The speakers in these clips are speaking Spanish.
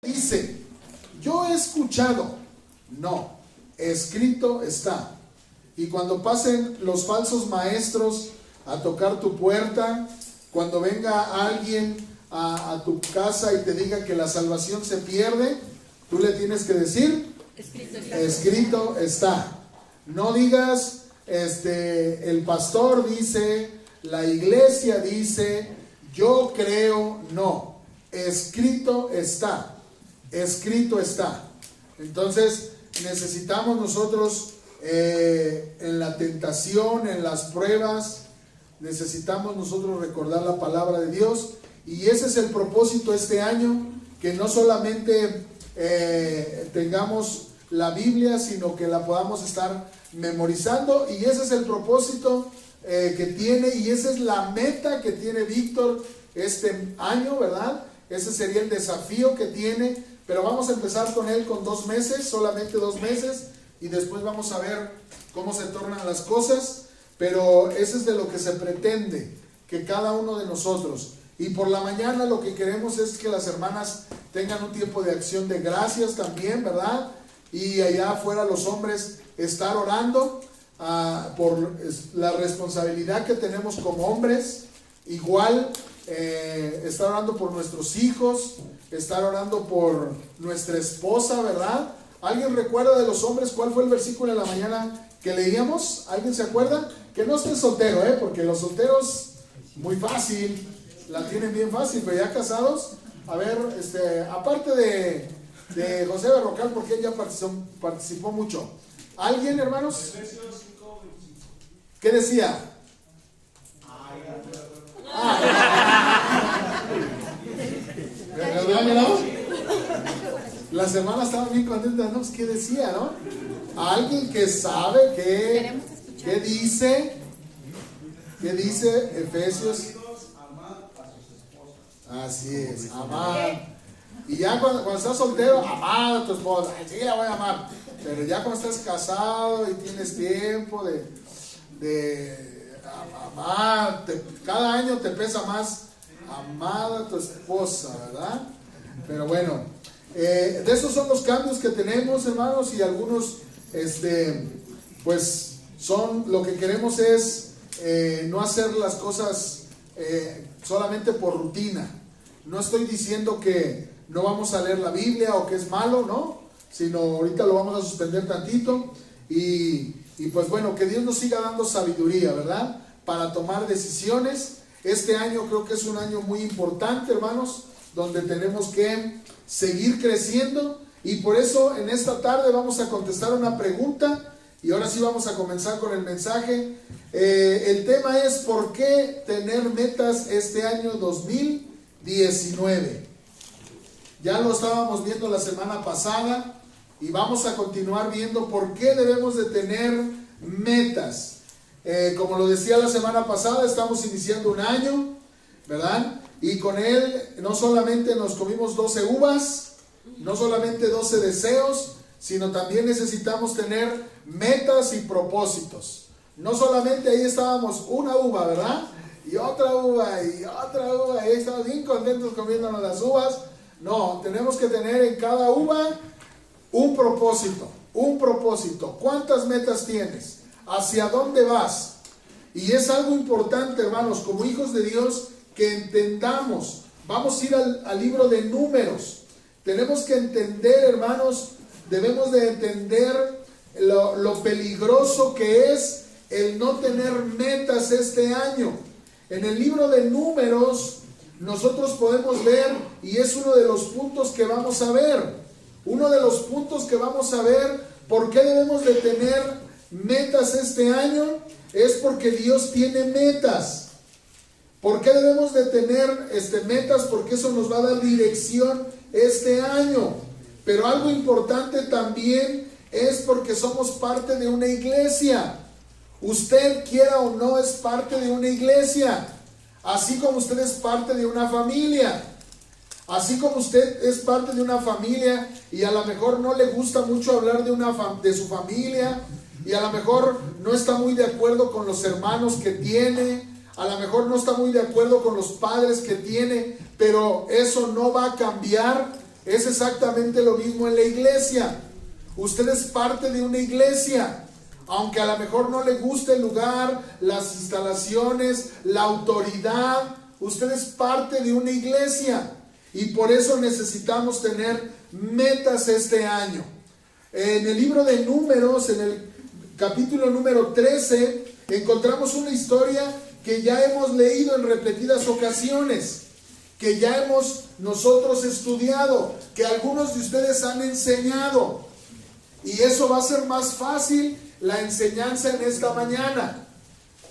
Dice, yo he escuchado, no, escrito está. Y cuando pasen los falsos maestros a tocar tu puerta, cuando venga alguien a tu casa y te diga que la salvación se pierde, tú le tienes que decir, escrito está. No digas, el pastor dice, la iglesia dice, yo creo, no. Escrito está. Escrito está. Entonces necesitamos nosotros en la tentación, en las pruebas, necesitamos nosotros recordar la palabra de Dios. Y ese es el propósito este año, que no solamente tengamos la Biblia, sino que la podamos estar memorizando. Y ese es el propósito que tiene, y esa es la meta que tiene Víctor este año, ¿verdad? Ese sería el desafío que tiene, pero vamos a empezar con él con 2 meses, solamente 2 meses, y después vamos a ver cómo se tornan las cosas, pero eso es de lo que se pretende, que cada uno de nosotros, y por la mañana lo que queremos es que las hermanas tengan un tiempo de acción de gracias también, ¿verdad? Y allá afuera los hombres estar orando por la responsabilidad que tenemos como hombres, igual estar orando por nuestros hijos, estar orando por nuestra esposa, ¿verdad? ¿Alguien recuerda de los hombres cuál fue el versículo de la mañana que leíamos? ¿Alguien se acuerda? Que no esté soltero, porque los solteros muy fácil, la tienen bien fácil, pero ya casados, a ver, aparte de José Berrocal, porque él ya participó mucho. ¿Alguien, hermanos? ¿Qué decía? ¿Verdad? Las hermanas estaban bien contentas, ¿no? ¿Qué decía, no? Alguien que sabe qué dice Efesios. Así es, amar. Y ya cuando estás soltero, amar a tu esposa. Sí, la voy a amar. Pero ya cuando estás casado y tienes tiempo de amar, cada año te pesa más amar a tu esposa, ¿verdad? Pero bueno, de esos son los cambios que tenemos, hermanos, y algunos, pues, son, lo que queremos es no hacer las cosas solamente por rutina. No estoy diciendo que no vamos a leer la Biblia o que es malo, ¿no? Sino ahorita lo vamos a suspender tantito y pues bueno, que Dios nos siga dando sabiduría, ¿verdad? Para tomar decisiones. Este año creo que es un año muy importante, hermanos, donde tenemos que seguir creciendo, y por eso en esta tarde vamos a contestar una pregunta, y ahora sí vamos a comenzar con el mensaje. El tema es: ¿por qué tener metas este año 2019? Ya lo estábamos viendo la semana pasada, y vamos a continuar viendo por qué debemos de tener metas. Como lo decía la semana pasada, estamos iniciando un año, ¿verdad? Y con él no solamente nos comimos 12 uvas, no solamente 12 deseos, sino también necesitamos tener metas y propósitos. No solamente ahí estábamos una uva, ¿verdad? Y otra uva, y otra uva, y ahí estamos bien contentos comiéndonos las uvas. No, tenemos que tener en cada uva un propósito, un propósito. ¿Cuántas metas tienes? ¿Hacia dónde vas? Y es algo importante, hermanos, como hijos de Dios, que entendamos. Vamos a ir al libro de Números. Tenemos que entender, hermanos, debemos de entender lo peligroso que es el no tener metas este año. En el libro de Números nosotros podemos ver, y es uno de los puntos que vamos a ver. Uno de los puntos que vamos a ver, ¿por qué debemos de tener metas este año? Es porque Dios tiene metas. ¿Por qué debemos de tener metas? Porque eso nos va a dar dirección este año. Pero algo importante también es porque somos parte de una iglesia. Usted, quiera o no, es parte de una iglesia. Así como usted es parte de una familia. Así como usted es parte de una familia y a lo mejor no le gusta mucho hablar de su familia, y a lo mejor no está muy de acuerdo con los hermanos que tiene, a lo mejor no está muy de acuerdo con los padres que tiene, pero eso no va a cambiar Es exactamente lo mismo en la iglesia. Usted es parte de una iglesia. Aunque a lo mejor no le guste el lugar, las instalaciones, la autoridad, usted es parte de una iglesia. Y por eso necesitamos tener metas este año. En el libro de Números, en el capítulo número 13, encontramos una historia que ya hemos leído en repetidas ocasiones, que ya hemos nosotros estudiado, que algunos de ustedes han enseñado. Y eso va a ser más fácil la enseñanza en esta mañana.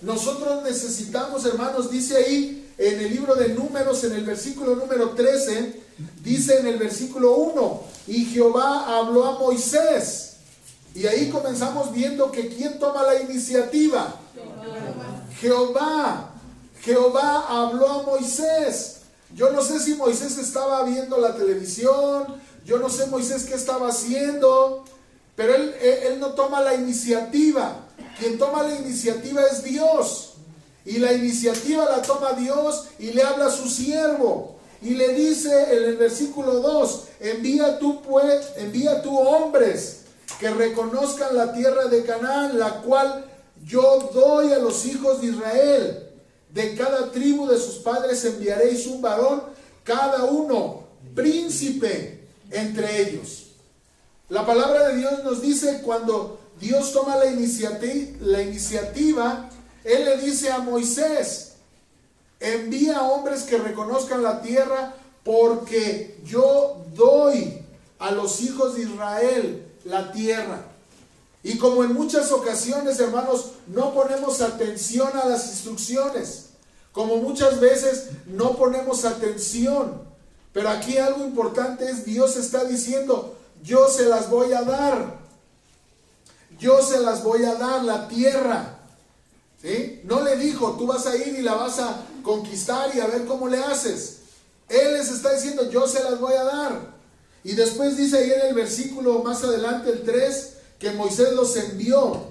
Nosotros necesitamos, hermanos, dice ahí en el libro de Números, en el versículo número 13, dice en el versículo 1, y Jehová habló a Moisés. Y ahí comenzamos viendo que ¿quién toma la iniciativa? Jehová. Jehová habló a Moisés. Yo no sé si Moisés estaba viendo la televisión, yo no sé Moisés qué estaba haciendo, pero él no toma la iniciativa. Quien toma la iniciativa es Dios. Y la iniciativa la toma Dios y le habla a su siervo. Y le dice en el versículo 2, envía tú hombres que reconozcan la tierra de Canaán, la cual yo doy a los hijos de Israel. De cada tribu de sus padres enviaréis un varón, cada uno príncipe entre ellos. La palabra de Dios nos dice, cuando Dios toma la iniciativa, Él le dice a Moisés, envía hombres que reconozcan la tierra, porque yo doy a los hijos de Israel la tierra. Y como en muchas ocasiones, hermanos, no ponemos atención a las instrucciones, como muchas veces no ponemos atención, pero aquí algo importante es, Dios está diciendo, yo se las voy a dar. Yo se las voy a dar, la tierra. ¿Sí? No le dijo, tú vas a ir y la vas a conquistar y a ver cómo le haces. Él les está diciendo, yo se las voy a dar. Y después dice ahí en el versículo más adelante, el 3, que Moisés los envió.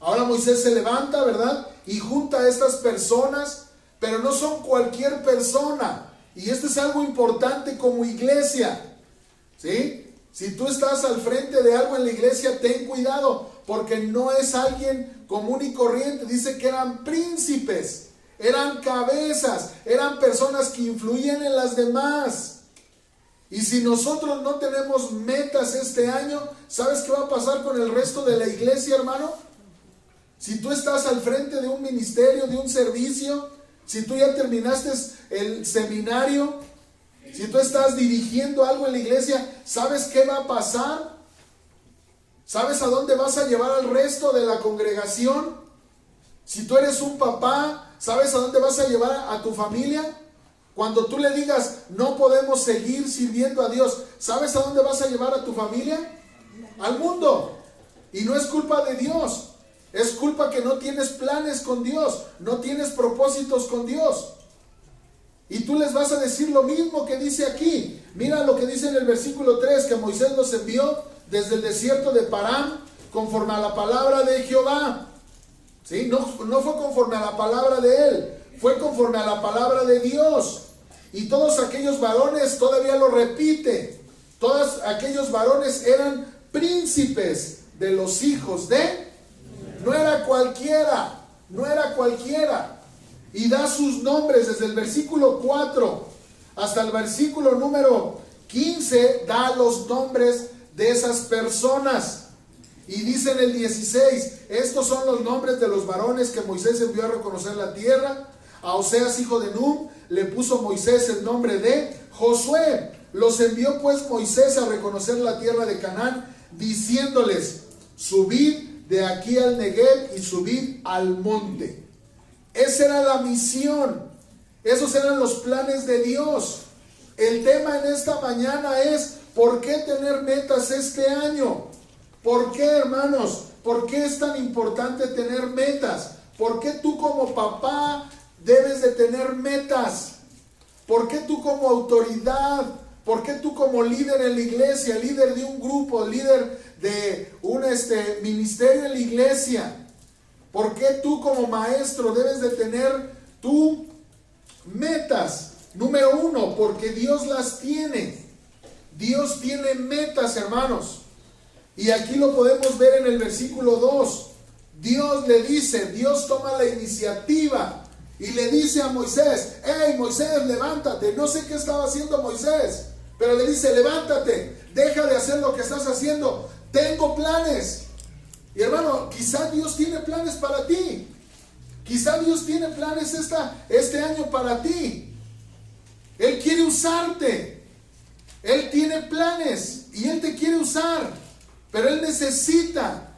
Ahora Moisés se levanta, ¿verdad? Y junta a estas personas, pero no son cualquier persona. Y esto es algo importante como iglesia. ¿Sí? Si tú estás al frente de algo en la iglesia, ten cuidado, porque no es alguien común y corriente. Dice que eran príncipes, eran cabezas, eran personas que influían en las demás. Y si nosotros no tenemos metas este año, ¿sabes qué va a pasar con el resto de la iglesia, hermano? Si tú estás al frente de un ministerio, de un servicio, si tú ya terminaste el seminario, si tú estás dirigiendo algo en la iglesia, ¿sabes qué va a pasar? ¿Sabes a dónde vas a llevar al resto de la congregación? Si tú eres un papá, ¿sabes a dónde vas a llevar a tu familia? Cuando tú le digas, no podemos seguir sirviendo a Dios, ¿sabes a dónde vas a llevar a tu familia? Al mundo. Y no es culpa de Dios. Es culpa que no tienes planes con Dios, no tienes propósitos con Dios. Y tú les vas a decir lo mismo que dice aquí. Mira lo que dice en el versículo 3, que Moisés los envió desde el desierto de Parán, conforme a la palabra de Jehová. ¿Sí? No fue conforme a la palabra de él, fue conforme a la palabra de Dios. Y todos aquellos varones, todavía lo repite, todos aquellos varones eran príncipes de los hijos de... No era cualquiera, no era cualquiera. Y da sus nombres desde el versículo 4 hasta el versículo número 15, da los nombres de esas personas. Y dice en el 16, estos son los nombres de los varones que Moisés envió a reconocer la tierra. A Oseas, hijo de Nun, le puso Moisés el nombre de Josué. Los envió pues Moisés a reconocer la tierra de Canaán, diciéndoles, subid de aquí al Negev y subid al monte. Esa era la misión. Esos eran los planes de Dios. El tema en esta mañana es, ¿por qué tener metas este año? ¿Por qué, hermanos? ¿Por qué es tan importante tener metas? ¿Por qué tú como papá debes de tener metas? ¿Por qué tú como autoridad? ¿Por qué tú como líder en la iglesia, líder de un grupo, líder de un ministerio en la iglesia? ¿Por qué tú como maestro debes de tener metas? Número 1, porque Dios las tiene. Dios tiene metas, hermanos. Y aquí lo podemos ver en el versículo 2. Dios le dice, Dios toma la iniciativa y le dice a Moisés: hey Moisés, levántate. No sé qué estaba haciendo Moisés, pero le dice: levántate, deja de hacer lo que estás haciendo, tengo planes. Y hermano, quizá Dios tiene planes para ti. Quizá Dios tiene planes este año para ti. Él quiere usarte. Él tiene planes y Él te quiere usar. Pero Él necesita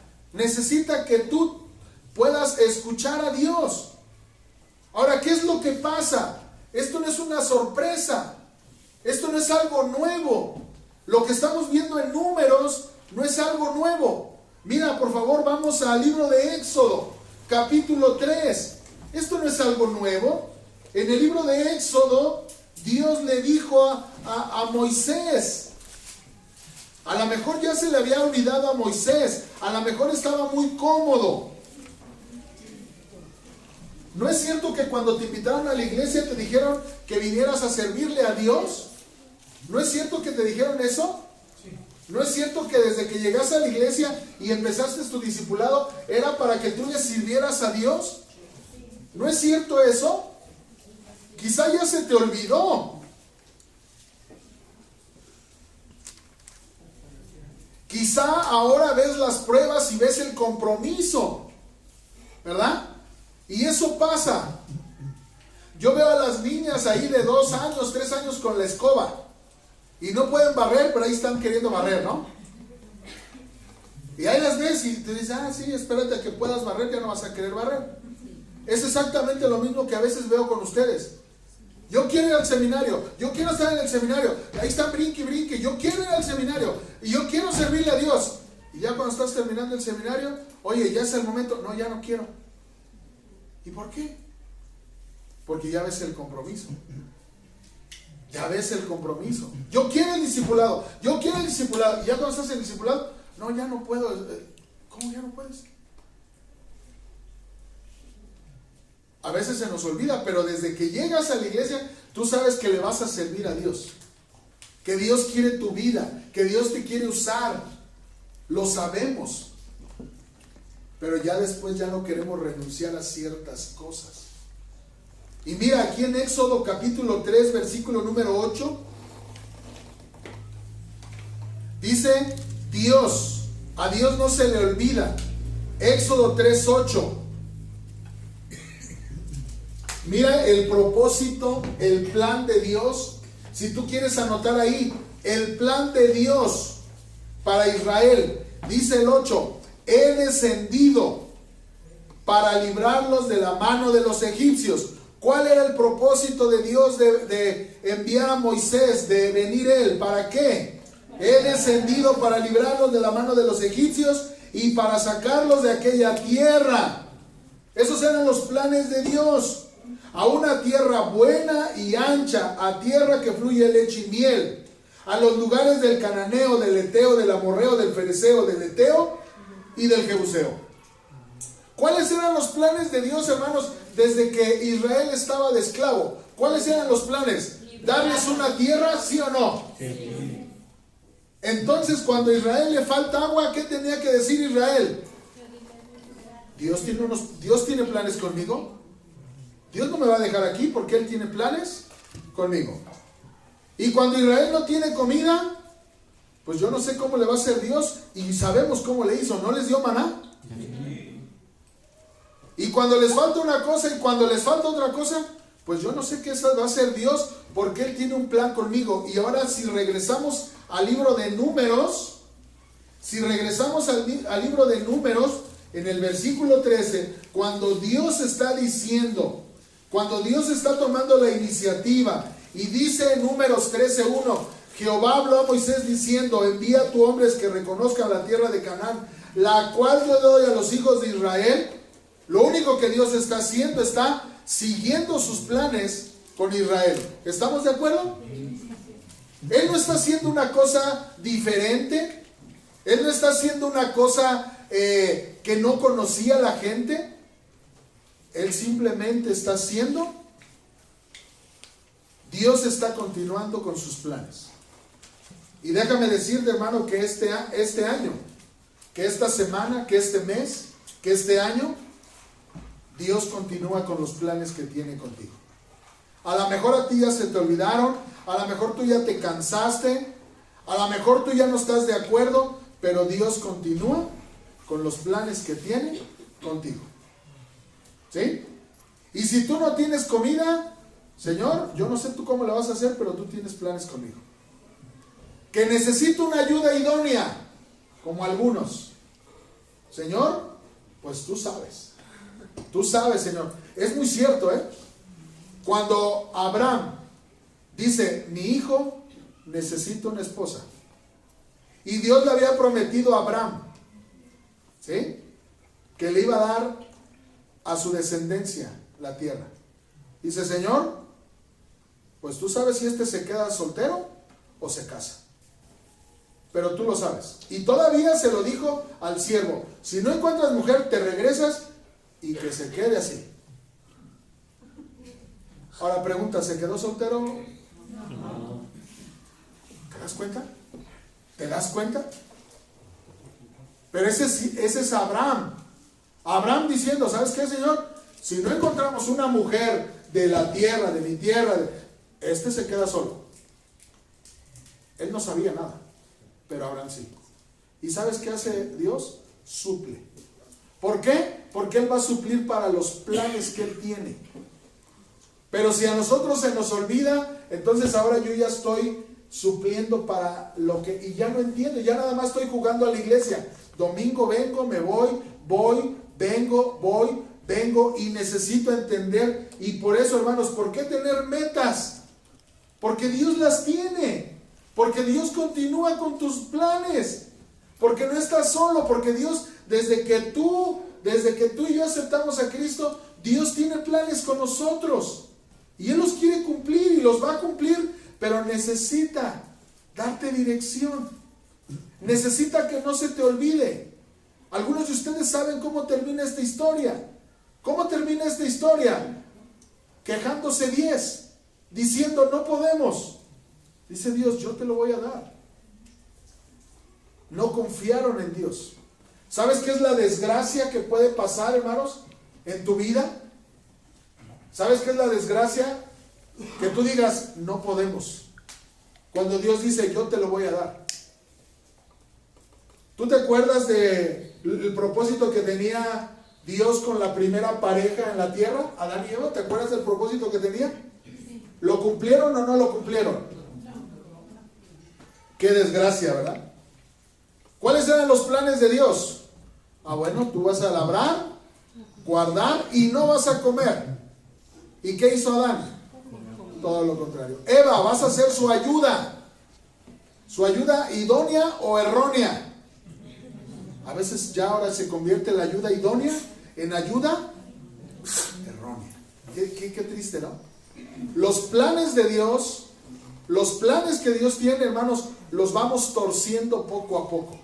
que tú puedas escuchar a Dios. Ahora, ¿qué es lo que pasa? Esto no es una sorpresa. Esto no es algo nuevo. Lo que estamos viendo en Números no es algo nuevo. Mira, por favor, vamos al libro de Éxodo, capítulo 3. Esto no es algo nuevo. En el libro de Éxodo, Dios le dijo a Moisés. A lo mejor ya se le había olvidado a Moisés. A lo mejor estaba muy cómodo. ¿No es cierto que cuando te invitaron a la iglesia te dijeron que vinieras a servirle a Dios? ¿No es cierto que te dijeron eso? ¿No es cierto que desde que llegaste a la iglesia y empezaste tu discipulado era para que tú le sirvieras a Dios? ¿No es cierto eso? Quizá ya se te olvidó. Quizá ahora ves las pruebas y ves el compromiso, ¿verdad? Y eso pasa. Yo veo a las niñas ahí de 2 años, 3 años con la escoba. Y no pueden barrer, pero ahí están queriendo barrer, ¿no? Y ahí las ves y te dicen: ah, sí, espérate a que puedas barrer, ya no vas a querer barrer. Es exactamente lo mismo que a veces veo con ustedes. Yo quiero ir al seminario, yo quiero estar en el seminario. Ahí están brinque y brinque, yo quiero ir al seminario y yo quiero servirle a Dios. Y ya cuando estás terminando el seminario, oye, ya es el momento. No, ya no quiero. ¿Y por qué? Porque ya ves el compromiso. Ya ves el compromiso. Yo quiero el discipulado. Yo quiero el discipulado. Y ya cuando estás en el discipulado, no, ya no puedo. ¿Cómo ya no puedes? A veces se nos olvida, pero desde que llegas a la iglesia, tú sabes que le vas a servir a Dios. Que Dios quiere tu vida. Que Dios te quiere usar. Lo sabemos. Pero ya después ya no queremos renunciar a ciertas cosas. Y mira, aquí en Éxodo capítulo 3, versículo número 8, dice Dios, a Dios no se le olvida. Éxodo 3, 8. Mira el propósito, el plan de Dios. Si tú quieres anotar ahí, el plan de Dios para Israel, dice el 8, he descendido para librarlos de la mano de los egipcios. ¿Cuál era el propósito de Dios de enviar a Moisés, de venir él? ¿Para qué? He descendido para librarlos de la mano de los egipcios y para sacarlos de aquella tierra. Esos eran los planes de Dios. A una tierra buena y ancha, a tierra que fluye leche y miel. A los lugares del cananeo, del eteo, del amorreo, del fereceo, del eteo y del jebuseo. ¿Cuáles eran los planes de Dios, hermanos, desde que Israel estaba de esclavo? ¿Cuáles eran los planes? ¿Darles una tierra, sí o no? Sí. Entonces, cuando a Israel le falta agua, ¿qué tenía que decir Israel? Dios tiene planes conmigo. Dios no me va a dejar aquí porque Él tiene planes conmigo. Y cuando Israel no tiene comida, pues yo no sé cómo le va a hacer Dios, y sabemos cómo le hizo. ¿No les dio maná? Y cuando les falta una cosa y cuando les falta otra cosa, pues yo no sé qué va a hacer Dios, porque Él tiene un plan conmigo. Y ahora, si regresamos al libro de Números, al libro de Números, en el versículo 13, cuando Dios está diciendo, cuando Dios está tomando la iniciativa, y dice en Números 13:1, Jehová habló a Moisés diciendo: envía a tus hombres que reconozcan la tierra de Canaán, la cual yo doy a los hijos de Israel. Lo único que Dios está haciendo, está siguiendo sus planes con Israel. ¿Estamos de acuerdo? Él no está haciendo una cosa diferente. Él no está haciendo una cosa que no conocía la gente. Él simplemente está haciendo. Dios está continuando con sus planes. Y déjame decirte, hermano, que este año, que esta semana, que este mes, que este año, Dios continúa con los planes que tiene contigo. A lo mejor a ti ya se te olvidaron, a lo mejor tú ya te cansaste, a lo mejor tú ya no estás de acuerdo, pero Dios continúa con los planes que tiene contigo. ¿Sí? Y si tú no tienes comida, Señor, yo no sé tú cómo lo vas a hacer, pero tú tienes planes conmigo. Que necesito una ayuda idónea, como algunos. Señor, pues tú sabes. Tú sabes, Señor. Es muy cierto, ¿eh? Cuando Abraham dice, mi hijo necesita una esposa. Y Dios le había prometido a Abraham, ¿sí?, que le iba a dar a su descendencia la tierra. Dice, Señor, pues tú sabes si este se queda soltero o se casa. Pero tú lo sabes. Y todavía se lo dijo al siervo, si no encuentras mujer, te regresas y que se quede así. Ahora pregunta, ¿se quedó soltero? No. ¿Te das cuenta? ¿Te das cuenta? Pero ese es Abraham. Abraham diciendo, ¿sabes qué, Señor? Si no encontramos una mujer de la tierra, de mi tierra, este se queda solo. Él no sabía nada, pero Abraham sí. ¿Y sabes qué hace Dios? Suple. ¿Por qué? Porque Él va a suplir para los planes que Él tiene. Pero si a nosotros se nos olvida, entonces ahora yo ya estoy supliendo para lo que, y ya no entiendo, ya nada más estoy jugando a la iglesia. Domingo vengo, me voy, vengo, y necesito entender. Y por eso, hermanos, ¿por qué tener metas? Porque Dios las tiene, porque Dios continúa con tus planes, porque no estás solo, porque Dios, desde que tú y yo aceptamos a Cristo, Dios tiene planes con nosotros. Y Él los quiere cumplir y los va a cumplir, pero necesita darte dirección. Necesita que no se te olvide. Algunos de ustedes saben cómo termina esta historia. ¿Cómo termina esta historia? Quejándose 10, diciendo no podemos. Dice Dios, yo te lo voy a dar. No confiaron en Dios. ¿Sabes qué es la desgracia que puede pasar, hermanos, en tu vida? ¿Sabes qué es la desgracia? Que tú digas, no podemos. Cuando Dios dice, yo te lo voy a dar. ¿Tú te acuerdas del propósito que tenía Dios con la primera pareja en la tierra, Adán y Eva? ¿Te acuerdas del propósito que tenía? ¿Lo cumplieron o no lo cumplieron? Qué desgracia, ¿verdad? ¿Cuáles eran los planes de Dios? Bueno, tú vas a labrar, guardar y no vas a comer. ¿Y qué hizo Adán? Todo lo contrario. Eva, vas a ser su ayuda idónea o errónea. A veces ya ahora se convierte la ayuda idónea en ayuda errónea. Qué triste, ¿no? Los planes de Dios, los planes que Dios tiene, hermanos, los vamos torciendo poco a poco.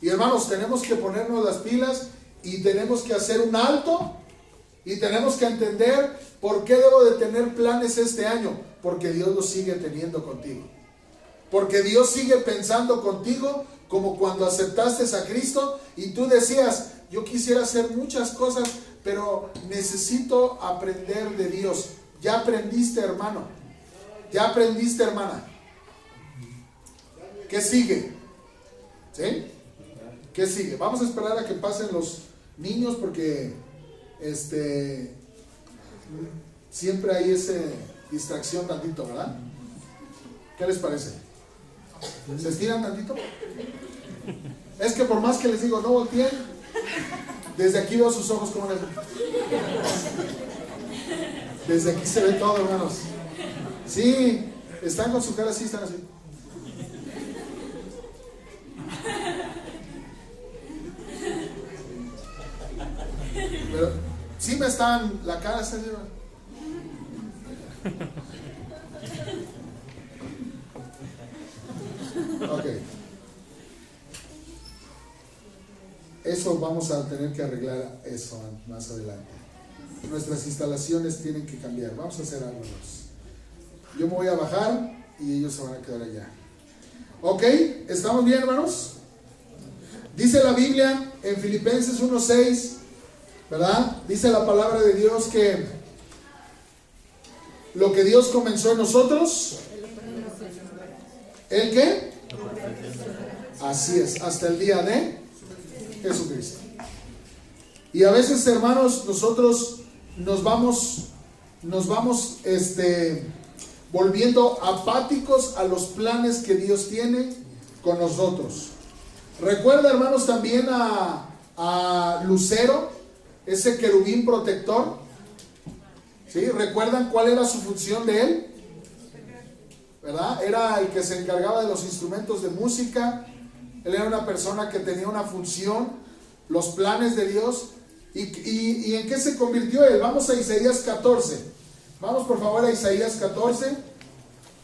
Y hermanos, tenemos que ponernos las pilas y tenemos que hacer un alto y tenemos que entender por qué debo de tener planes este año. Porque Dios los sigue teniendo contigo. Porque Dios sigue pensando contigo como cuando aceptaste a Cristo y tú decías, yo quisiera hacer muchas cosas, pero necesito aprender de Dios. Ya aprendiste, hermano. Ya aprendiste, hermana. ¿Qué sigue? ¿Sí? ¿Qué sigue? Vamos a esperar a que pasen los niños porque siempre hay esa distracción tantito, ¿verdad? ¿Qué les parece? ¿Se estiran tantito? Es que por más que les digo no volteen, desde aquí veo sus ojos como les... Desde aquí se ve todo, hermanos. Sí, están con su cara así, están así. Pero sí me están, la cara está así. Ok. Eso vamos a tener que arreglar eso más adelante. Nuestras instalaciones tienen que cambiar. Vamos a hacer algo más. Yo me voy a bajar y ellos se van a quedar allá. ¿Ok? ¿Estamos bien, hermanos? Dice la Biblia en Filipenses 1:6, ¿verdad? Dice la palabra de Dios que lo que Dios comenzó en nosotros, ¿el qué? Así es, hasta el día de Jesucristo. Y a veces, hermanos, nosotros nos vamos volviendo apáticos a los planes que Dios tiene con nosotros. Recuerda, hermanos, también a Lucero, ese querubín protector. ¿Sí? ¿Recuerdan cuál era su función de él? ¿Verdad? Era el que se encargaba de los instrumentos de música. Él era una persona que tenía una función, los planes de Dios. ¿Y en qué se convirtió él? Vamos a Isaías 14. Vamos por favor a Isaías 14,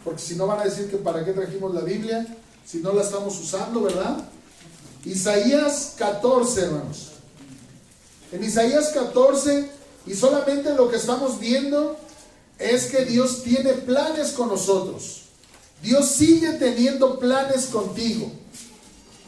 porque si no van a decir que para qué trajimos la Biblia, si no la estamos usando, ¿verdad? Isaías 14, hermanos. En Isaías 14, y solamente lo que estamos viendo es que Dios tiene planes con nosotros. Dios sigue teniendo planes contigo.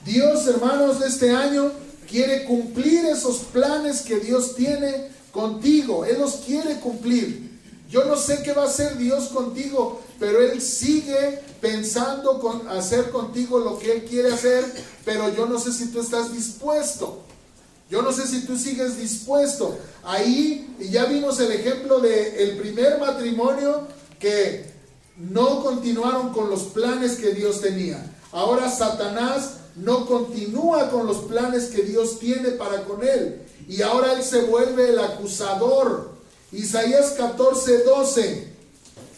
Dios, hermanos, de este año quiere cumplir esos planes que Dios tiene contigo. Él los quiere cumplir. Yo no sé qué va a hacer Dios contigo, pero Él sigue pensando hacer contigo lo que Él quiere hacer, pero yo no sé si tú estás dispuesto. Yo no sé si tú sigues dispuesto. Ahí ya vimos el ejemplo del primer matrimonio que no continuaron con los planes que Dios tenía. Ahora Satanás no continúa con los planes que Dios tiene para con él. Y ahora él se vuelve el acusador. Isaías 14:12.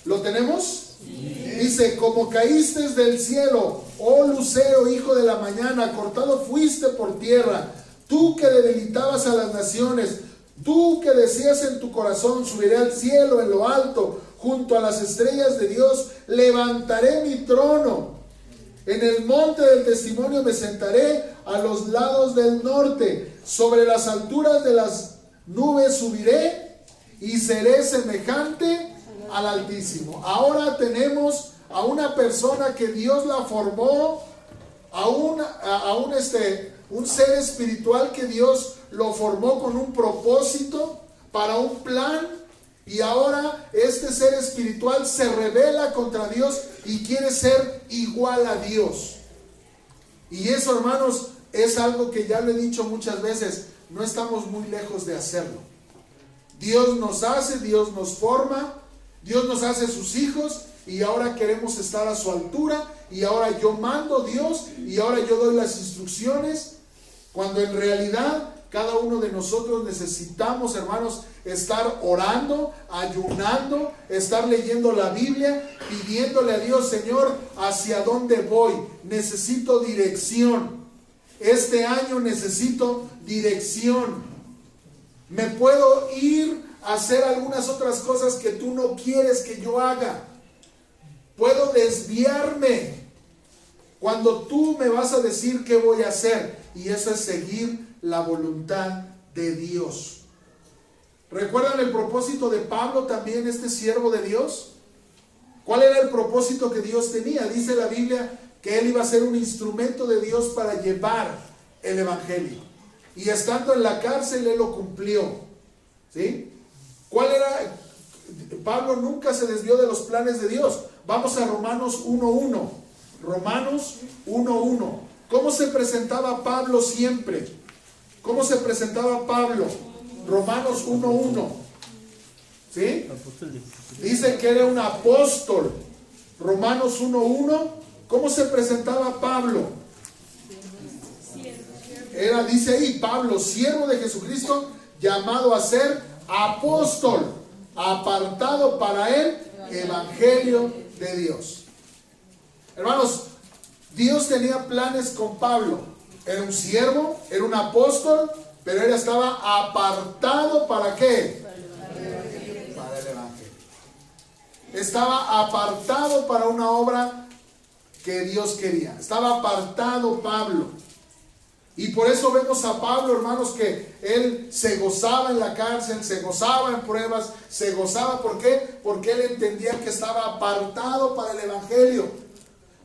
¿Lo tenemos? Sí. Dice: como caíste del cielo, oh lucero, hijo de la mañana, cortado fuiste por tierra, tú que debilitabas a las naciones, tú que decías en tu corazón, subiré al cielo en lo alto, junto a las estrellas de Dios, levantaré mi trono. En el monte del testimonio me sentaré a los lados del norte, sobre las alturas de las nubes subiré y seré semejante al Altísimo. Ahora tenemos a una persona que Dios la formó, un ser espiritual que Dios lo formó con un propósito, para un plan, y ahora este ser espiritual se rebela contra Dios y quiere ser igual a Dios. Y eso, hermanos, es algo que ya lo he dicho muchas veces, no estamos muy lejos de hacerlo. Dios nos hace, Dios nos forma, Dios nos hace sus hijos, y ahora queremos estar a su altura, y ahora yo mando Dios, y ahora yo doy las instrucciones, cuando en realidad cada uno de nosotros necesitamos, hermanos, estar orando, ayunando, estar leyendo la Biblia, pidiéndole a Dios: Señor, ¿hacia dónde voy? Necesito dirección. Este año necesito dirección. Me puedo ir a hacer algunas otras cosas que tú no quieres que yo haga. Puedo desviarme cuando tú me vas a decir qué voy a hacer. Y eso es seguir la voluntad de Dios. ¿Recuerdan el propósito de Pablo también, este siervo de Dios? ¿Cuál era el propósito que Dios tenía? Dice la Biblia que él iba a ser un instrumento de Dios para llevar el evangelio. Y estando en la cárcel, él lo cumplió. ¿Sí? ¿Cuál era? Pablo nunca se desvió de los planes de Dios. Vamos a Romanos 1:1. Romanos 1:1. ¿Cómo se presentaba Pablo siempre? ¿Cómo se presentaba Pablo? Romanos 1:1. ¿Sí? Dice que era un apóstol. Romanos 1:1. ¿Cómo se presentaba Pablo? Dice ahí, Pablo, siervo de Jesucristo, llamado a ser apóstol, apartado para el evangelio de Dios. Hermanos, Dios tenía planes con Pablo. Era un siervo, era un apóstol, pero él estaba apartado ¿para qué? Para el evangelio. Estaba apartado para una obra que Dios quería. Estaba apartado Pablo. Y por eso vemos a Pablo, hermanos, que él se gozaba en la cárcel, se gozaba en pruebas, se gozaba. ¿Por qué? Porque él entendía que estaba apartado para el evangelio.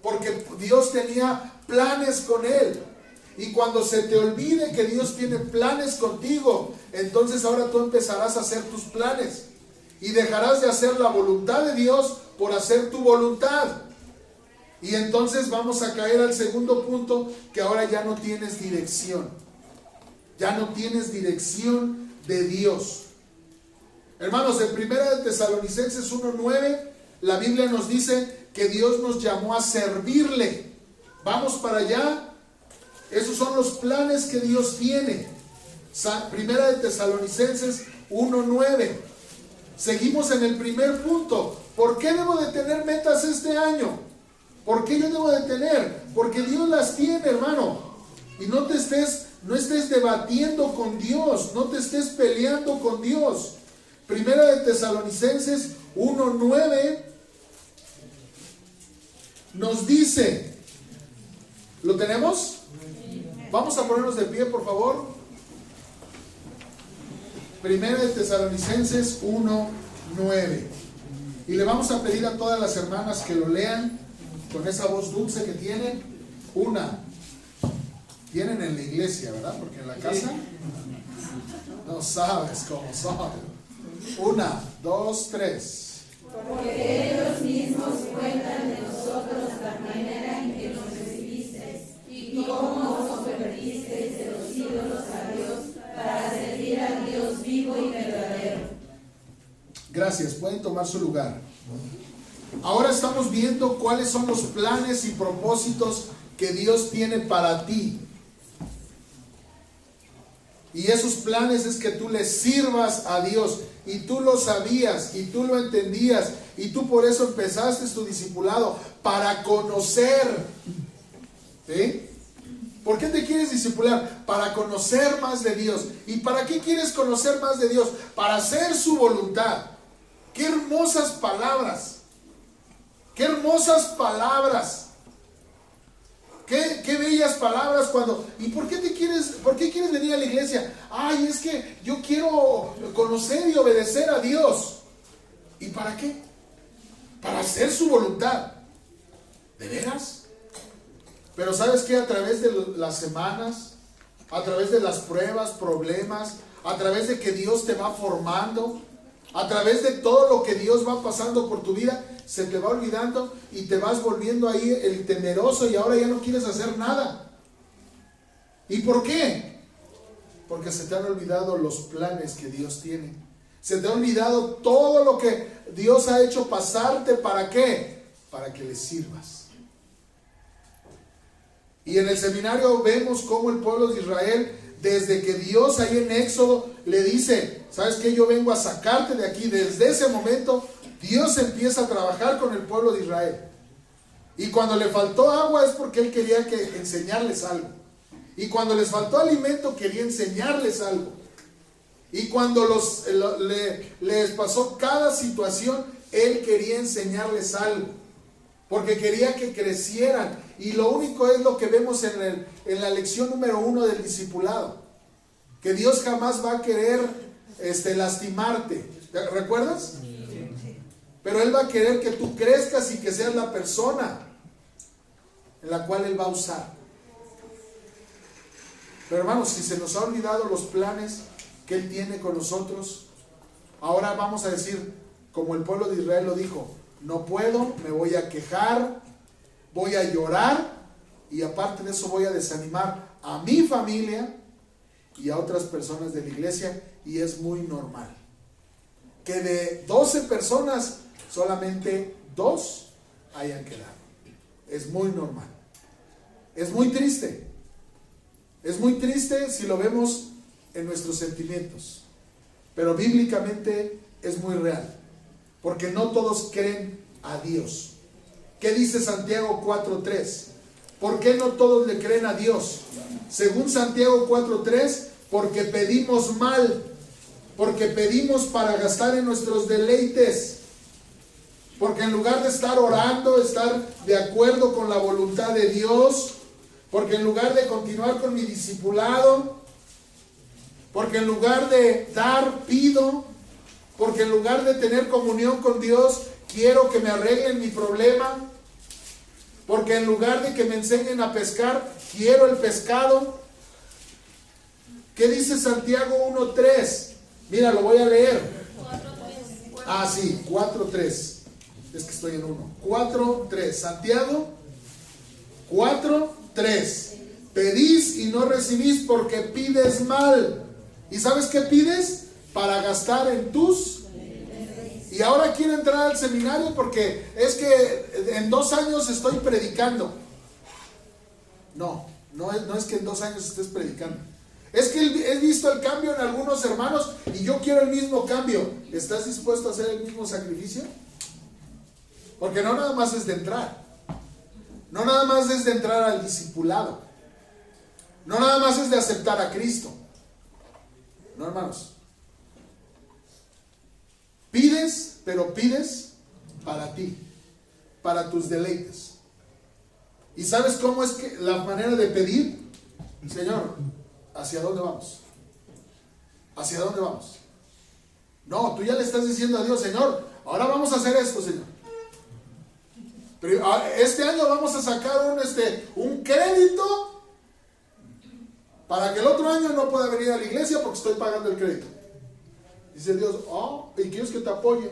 porque Dios tenía planes con él. Y cuando se te olvide que Dios tiene planes contigo, entonces ahora tú empezarás a hacer tus planes y dejarás de hacer la voluntad de Dios por hacer tu voluntad. Y entonces vamos a caer al segundo punto, que ahora ya no tienes dirección. Ya no tienes dirección de Dios. Hermanos, en 1 Tesalonicenses 1:9, la Biblia nos dice que Dios nos llamó a servirle. Vamos para allá. Esos son los planes que Dios tiene. 1 Tesalonicenses 1:9. Seguimos en el primer punto. ¿Por qué debo de tener metas este año? ¿Por qué yo debo de tener? Porque Dios las tiene, hermano. Y no estés debatiendo con Dios, no te estés peleando con Dios. 1 Tesalonicenses 1:9 nos dice, ¿lo tenemos? Vamos a ponernos de pie, por favor. 1 Tesalonicenses 1:9. Y le vamos a pedir a todas las hermanas que lo lean con esa voz dulce que tienen. Tienen en la iglesia, ¿verdad? Porque en la casa no sabes cómo son. 1, 2, 3. Porque ellos mismos cuentan de nosotros la manera en que nos recibisteis y cómo os convertisteis de los ídolos a Dios para servir al Dios vivo y verdadero. Gracias, pueden tomar su lugar. Ahora estamos viendo cuáles son los planes y propósitos que Dios tiene para ti. Y esos planes es que tú le sirvas a Dios. Y tú lo sabías, y tú lo entendías, y tú por eso empezaste tu discipulado, para conocer. ¿Sí? ¿Por qué te quieres discipular? Para conocer más de Dios. ¿Y para qué quieres conocer más de Dios? Para hacer su voluntad. ¡Qué hermosas palabras! ¡Qué hermosas palabras! Qué bellas palabras cuando... ¿Y por qué quieres venir a la iglesia? Ay, es que yo quiero conocer y obedecer a Dios. ¿Y para qué? Para hacer su voluntad. ¿De veras? Pero ¿sabes qué? A través de las semanas, a través de las pruebas, problemas, a través de que Dios te va formando, a través de todo lo que Dios va pasando por tu vida, se te va olvidando y te vas volviendo ahí el temeroso y ahora ya no quieres hacer nada. ¿Y por qué? Porque se te han olvidado los planes que Dios tiene. Se te ha olvidado todo lo que Dios ha hecho pasarte. ¿Para qué? Para que le sirvas. Y en el seminario vemos cómo el pueblo de Israel, desde que Dios ahí en Éxodo le dice, ¿sabes qué? Yo vengo a sacarte de aquí. Desde ese momento Dios empieza a trabajar con el pueblo de Israel. Y cuando le faltó agua es porque Él quería enseñarles algo. Y cuando les faltó alimento quería enseñarles algo. Y cuando les pasó cada situación, Él quería enseñarles algo. Porque quería que crecieran. Y lo único es lo que vemos en la lección número 1 del discipulado. Que Dios jamás va a querer lastimarte. ¿Recuerdas? Pero Él va a querer que tú crezcas y que seas la persona en la cual Él va a usar. Pero hermanos, si se nos ha olvidado los planes que Él tiene con nosotros, ahora vamos a decir, como el pueblo de Israel lo dijo, no puedo, me voy a quejar, voy a llorar y aparte de eso voy a desanimar a mi familia y a otras personas de la iglesia, y es muy normal que de 12 personas solamente 2 hayan quedado. Es muy normal. Es muy triste. Es muy triste si lo vemos en nuestros sentimientos. Pero bíblicamente es muy real. Porque no todos creen a Dios. ¿Qué dice Santiago 4:3? ¿Por qué no todos le creen a Dios? Según Santiago 4:3, porque pedimos mal. Porque pedimos para gastar en nuestros deleites. Porque en lugar de estar orando, estar de acuerdo con la voluntad de Dios, porque en lugar de continuar con mi discipulado, porque en lugar de dar, pido, porque en lugar de tener comunión con Dios, quiero que me arreglen mi problema. Porque en lugar de que me enseñen a pescar, quiero el pescado. ¿Qué dice Santiago 1:3? Mira, lo voy a leer. Ah, sí, 4:3. Es que estoy en 1. 4:3. Santiago 4:3. Pedís y no recibís porque pides mal. ¿Y sabes qué pides? Para gastar en tus... Y ahora quiero entrar al seminario porque es que en 2 años estoy predicando. No es que en 2 años estés predicando. Es que he visto el cambio en algunos hermanos y yo quiero el mismo cambio. ¿Estás dispuesto a hacer el mismo sacrificio? Porque no nada más es de entrar. No nada más es de entrar al discipulado. No nada más es de aceptar a Cristo. No, hermanos. Pides, pero pides para ti, para tus deleites. ¿Y sabes cómo es que la manera de pedir? Señor, ¿hacia dónde vamos? ¿Hacia dónde vamos? No, tú ya le estás diciendo a Dios, Señor, ahora vamos a hacer esto, Señor. Pero este año vamos a sacar un crédito para que el otro año no pueda venir a la iglesia porque estoy pagando el crédito. Dice Dios, ¿y quieres que te apoye?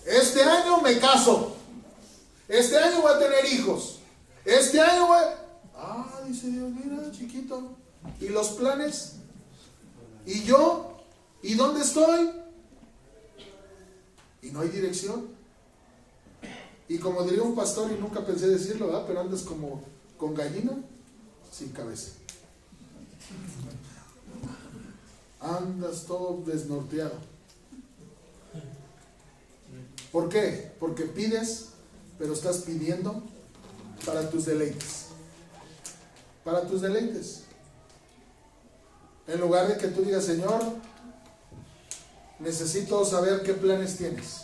Este año me caso. Este año voy a tener hijos. Este año voy... dice Dios, mira, chiquito. ¿Y los planes? ¿Y yo? ¿Y dónde estoy? Y no hay dirección. Y como diría un pastor, y nunca pensé decirlo, ¿verdad? Pero andas como con gallina sin cabeza. Andas todo desnorteado. ¿Por qué? Porque pides, pero estás pidiendo para tus deleites. Para tus deleites. En lugar de que tú digas, Señor, necesito saber qué planes tienes.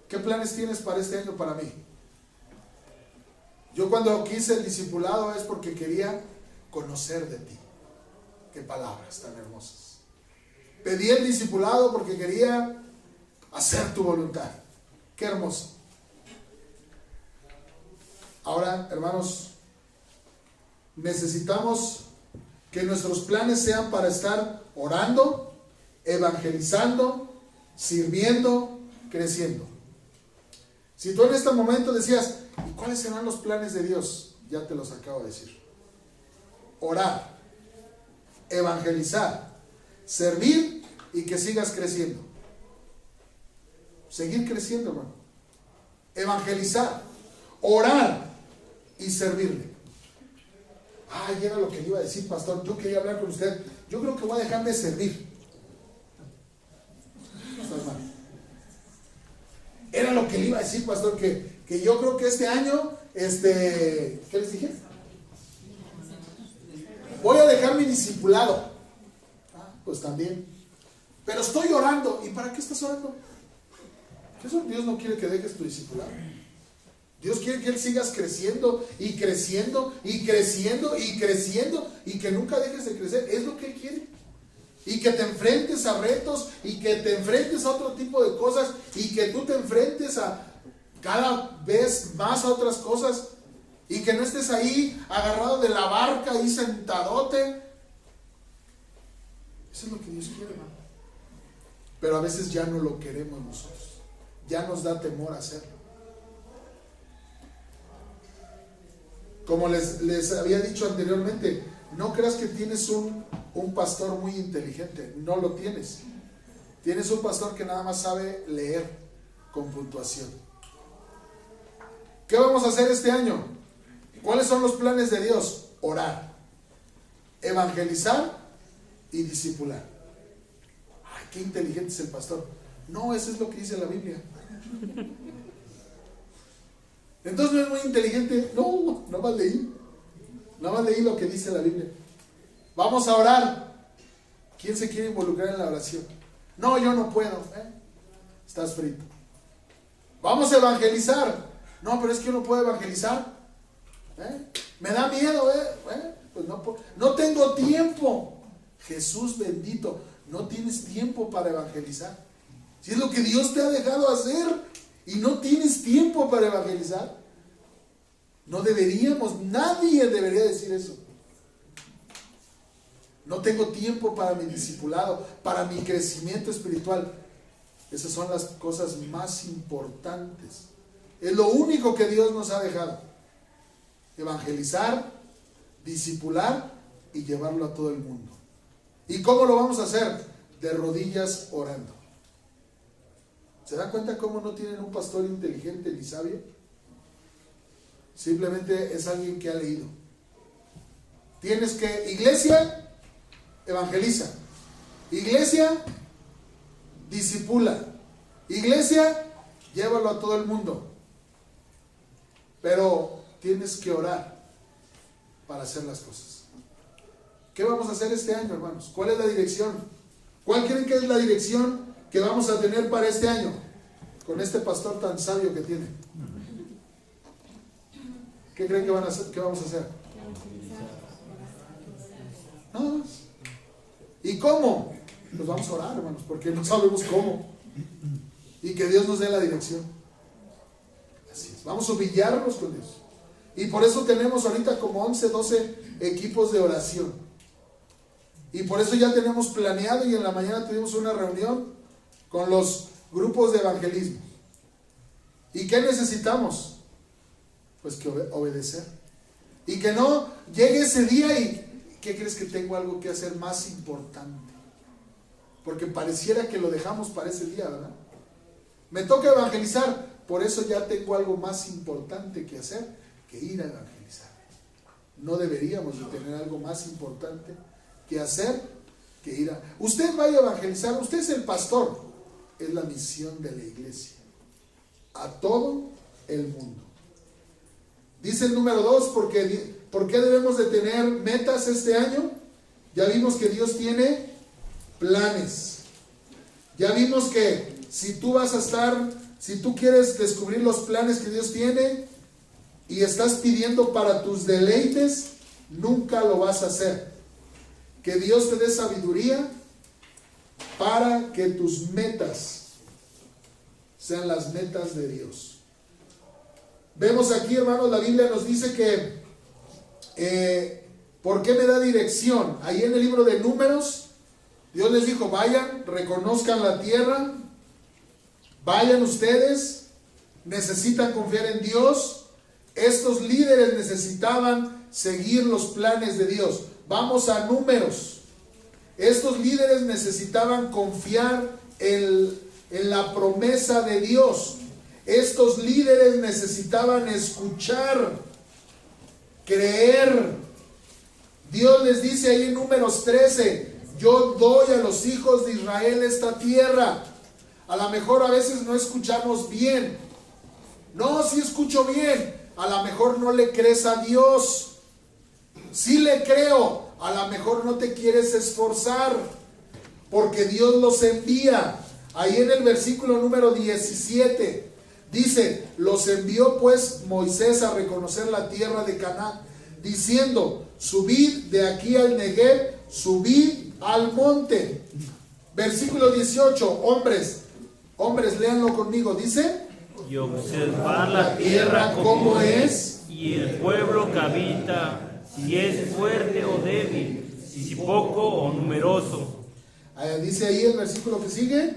¿Qué planes tienes para este año para mí? Yo cuando quise el discipulado es porque quería conocer de ti. Qué palabras tan hermosas. Pedí el discipulado porque quería hacer tu voluntad. Qué hermoso. Ahora, hermanos, necesitamos que nuestros planes sean para estar orando, evangelizando, sirviendo, creciendo. Si tú en este momento decías, ¿y cuáles serán los planes de Dios? Ya te los acabo de decir. Orar, evangelizar, servir y que sigas creciendo. Seguir creciendo, hermano. Evangelizar, orar y servirle. Y era lo que le iba a decir, pastor. Yo quería hablar con usted. Yo creo que voy a dejar de servir. Era lo que le iba a decir, pastor, que yo creo que este año, ¿qué les dije? Voy a dejar mi discipulado. Pues también. Pero estoy orando. ¿Y para qué estás orando? Eso Dios no quiere que dejes tu discipulado. Dios quiere que sigas creciendo y creciendo y creciendo y creciendo y que nunca dejes de crecer. Es lo que Él quiere. Y que te enfrentes a retos y que te enfrentes a otro tipo de cosas y que tú te enfrentes a cada vez más a otras cosas y que no estés ahí agarrado de la barca ahí sentadote. Eso es lo que Dios quiere, hermano. Pero a veces ya no lo queremos nosotros. Ya nos da temor hacerlo. Como les había dicho anteriormente, no creas que tienes un pastor muy inteligente. No lo tienes. Tienes un pastor que nada más sabe leer con puntuación. ¿Qué vamos a hacer este año? ¿Cuáles son los planes de Dios? Orar, evangelizar y discipular. Qué inteligente es el pastor. No, eso es lo que dice la Biblia. Entonces no es muy inteligente. No, nada más leí lo que dice la Biblia. Vamos a orar. ¿Quién se quiere involucrar en la oración? No, yo no puedo. Estás frito. Vamos a evangelizar. No, pero es que yo no puedo evangelizar. Me da miedo. Pues no tengo tiempo. Jesús bendito, no tienes tiempo para evangelizar. Si es lo que Dios te ha dejado hacer y no tienes tiempo para evangelizar. No deberíamos, nadie debería decir eso. No tengo tiempo para mi discipulado, para mi crecimiento espiritual. Esas son las cosas más importantes. Es lo único que Dios nos ha dejado. Evangelizar, discipular y llevarlo a todo el mundo. ¿Y cómo lo vamos a hacer? De rodillas orando. ¿Se dan cuenta cómo no tienen un pastor inteligente ni sabio? Simplemente es alguien que ha leído. Tienes que, iglesia, evangeliza. Iglesia, discipula. Iglesia, llévalo a todo el mundo. Pero tienes que orar para hacer las cosas. ¿Qué vamos a hacer este año, hermanos? ¿Cuál es la dirección? ¿Cuál creen que es la dirección que vamos a tener para este año? Con este pastor tan sabio que tiene. ¿Qué creen que vamos a hacer? Nada más. ¿Y cómo? Pues vamos a orar, hermanos, porque no sabemos cómo. Y que Dios nos dé la dirección. Así es. Vamos a humillarnos con Dios. Y por eso tenemos ahorita como 11, 12 equipos de oración. Y por eso ya tenemos planeado, y en la mañana tuvimos una reunión con los grupos de evangelismo. ¿Y qué necesitamos? Pues que obedecer. Y que no llegue ese día y ¿qué crees? Que tengo algo que hacer más importante. Porque pareciera que lo dejamos para ese día, ¿verdad? Me toca evangelizar, por eso ya tengo algo más importante que hacer que ir a evangelizar. No deberíamos de tener algo más importante que hacer que ir a... Usted vaya a evangelizar, usted es el pastor, es la misión de la iglesia, a todo el mundo. Dice el número 2, ¿por qué debemos de tener metas este año? Ya vimos que Dios tiene planes. Ya vimos que si tú quieres descubrir los planes que Dios tiene y estás pidiendo para tus deleites, nunca lo vas a hacer. Que Dios te dé sabiduría para que tus metas sean las metas de Dios. Vemos aquí, hermanos, la Biblia nos dice que ¿por qué me da dirección? Ahí en el libro de Números, Dios les dijo, vayan, reconozcan la tierra, vayan ustedes, necesitan confiar en Dios. Estos líderes necesitaban seguir los planes de Dios. Vamos a Números. Estos líderes necesitaban confiar en la promesa de Dios. Estos líderes necesitaban escuchar, creer. Dios les dice ahí en Números 13, yo doy a los hijos de Israel esta tierra. A lo mejor a veces no escuchamos bien. No, sí escucho bien. A lo mejor no le crees a Dios. Sí le creo. A lo mejor no te quieres esforzar, porque Dios los envía. Ahí en el versículo número 17 dice, los envió pues Moisés a reconocer la tierra de Canaán, diciendo, subid de aquí al Negev, subid al monte. Versículo 18, hombres, léanlo conmigo, dice, y observar la tierra como es, y el pueblo que habita, si es fuerte o débil, si poco o numeroso. Dice ahí el versículo que sigue,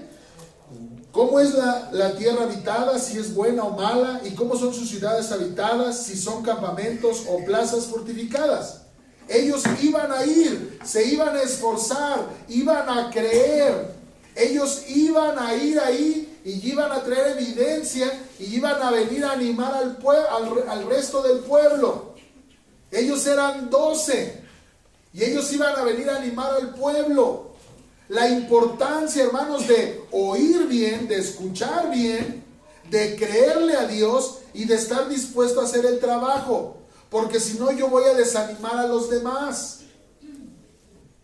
¿cómo es la tierra habitada? Si es buena o mala. ¿Y cómo son sus ciudades habitadas? Si son campamentos o plazas fortificadas. Ellos iban a ir, se iban a esforzar, iban a creer. Ellos iban a ir ahí y iban a traer evidencia y iban a venir a animar al resto del pueblo. Ellos eran 12 y ellos iban a venir a animar al pueblo. La importancia, hermanos, de oír bien, de escuchar bien, de creerle a Dios y de estar dispuesto a hacer el trabajo. Porque si no, yo voy a desanimar a los demás.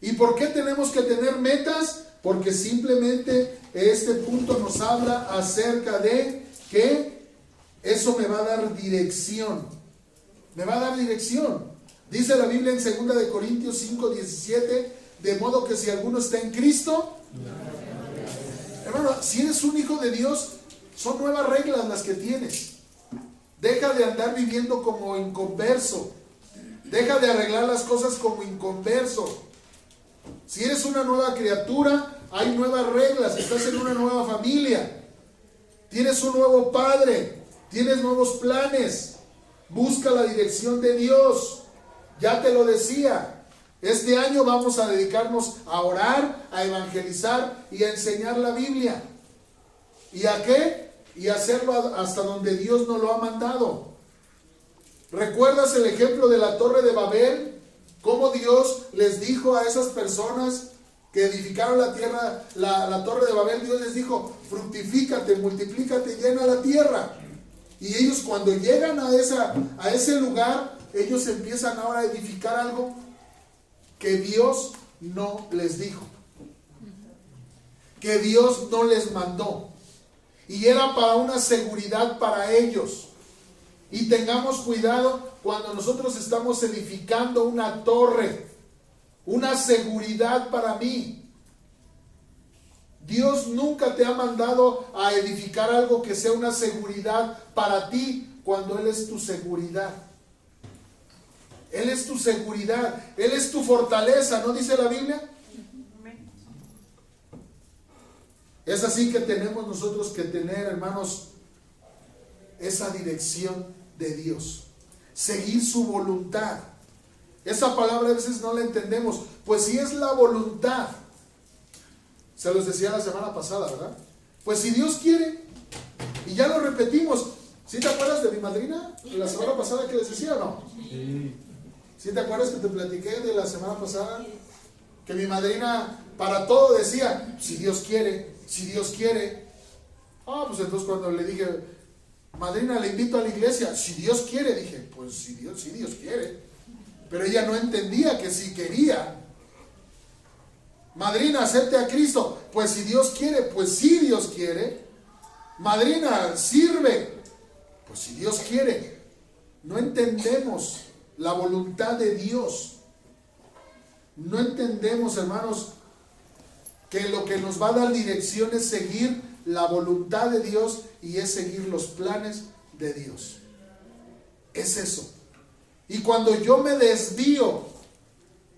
¿Y por qué tenemos que tener metas? Porque simplemente este punto nos habla acerca de que eso me va a dar dirección. Me va a dar dirección. Dice la Biblia en 2 de Corintios 5:17, de modo que si alguno está en Cristo, Hermano, si eres un hijo de Dios, son nuevas reglas las que tienes. Deja de andar viviendo como inconverso. Deja de arreglar las cosas como inconverso. Si eres una nueva criatura, hay nuevas reglas. Estás en una nueva familia. Tienes un nuevo padre. Tienes nuevos planes. Busca la dirección de Dios. Ya te lo decía. Este año vamos a dedicarnos a orar, a evangelizar y a enseñar la Biblia. ¿Y a qué? Y hacerlo hasta donde Dios nos lo ha mandado. ¿Recuerdas el ejemplo de la Torre de Babel? Cómo Dios les dijo a esas personas que edificaron la tierra, la Torre de Babel, Dios les dijo: fructifícate, multiplícate, llena la tierra. Y ellos, cuando llegan a ese lugar, ellos empiezan ahora a edificar algo que Dios no les dijo, que Dios no les mandó, y era para una seguridad para ellos. Y tengamos cuidado cuando nosotros estamos edificando una torre, una seguridad para mí. Dios nunca te ha mandado a edificar algo que sea una seguridad para ti, cuando Él es tu seguridad. Él es tu seguridad, Él es tu fortaleza, ¿no dice la Biblia? Es así que tenemos nosotros que tener, hermanos, esa dirección de Dios, seguir su voluntad. Esa palabra a veces no la entendemos, pues si es la voluntad, se los decía la semana pasada, ¿verdad? Pues si Dios quiere, y ya lo repetimos. ¿Sí te acuerdas de mi madrina la semana pasada que les decía o no? Sí. ¿Sí te acuerdas que te platiqué de la semana pasada? Que mi madrina para todo decía: si Dios quiere, si Dios quiere. Pues entonces cuando le dije: madrina, le invito a la iglesia, si Dios quiere, dije: pues si Dios quiere. Pero ella no entendía que si quería. Madrina, acepte a Cristo, pues si Dios quiere, pues sí Dios quiere. Madrina, sirve, pues si Dios quiere. No entendemos la voluntad de Dios. No entendemos, hermanos, que lo que nos va a dar dirección es seguir la voluntad de Dios y es seguir los planes de Dios. Es eso. Y cuando yo me desvío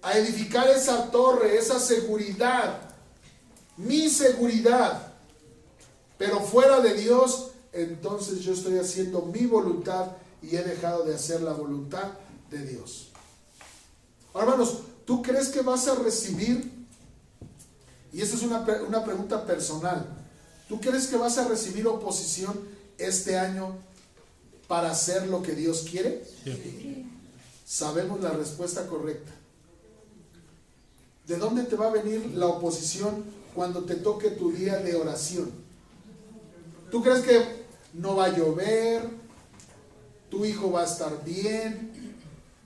a edificar esa torre, esa seguridad, mi seguridad, pero fuera de Dios, entonces yo estoy haciendo mi voluntad y he dejado de hacer la voluntad de Dios. Ahora, hermanos, ¿tú crees que vas a recibir? Y esta es una pregunta personal. ¿Tú crees que vas a recibir oposición este año para hacer lo que Dios quiere? Sí. Sabemos la respuesta correcta. ¿De dónde te va a venir la oposición cuando te toque tu día de oración? ¿Tú crees que no va a llover? ¿Tu hijo va a estar bien?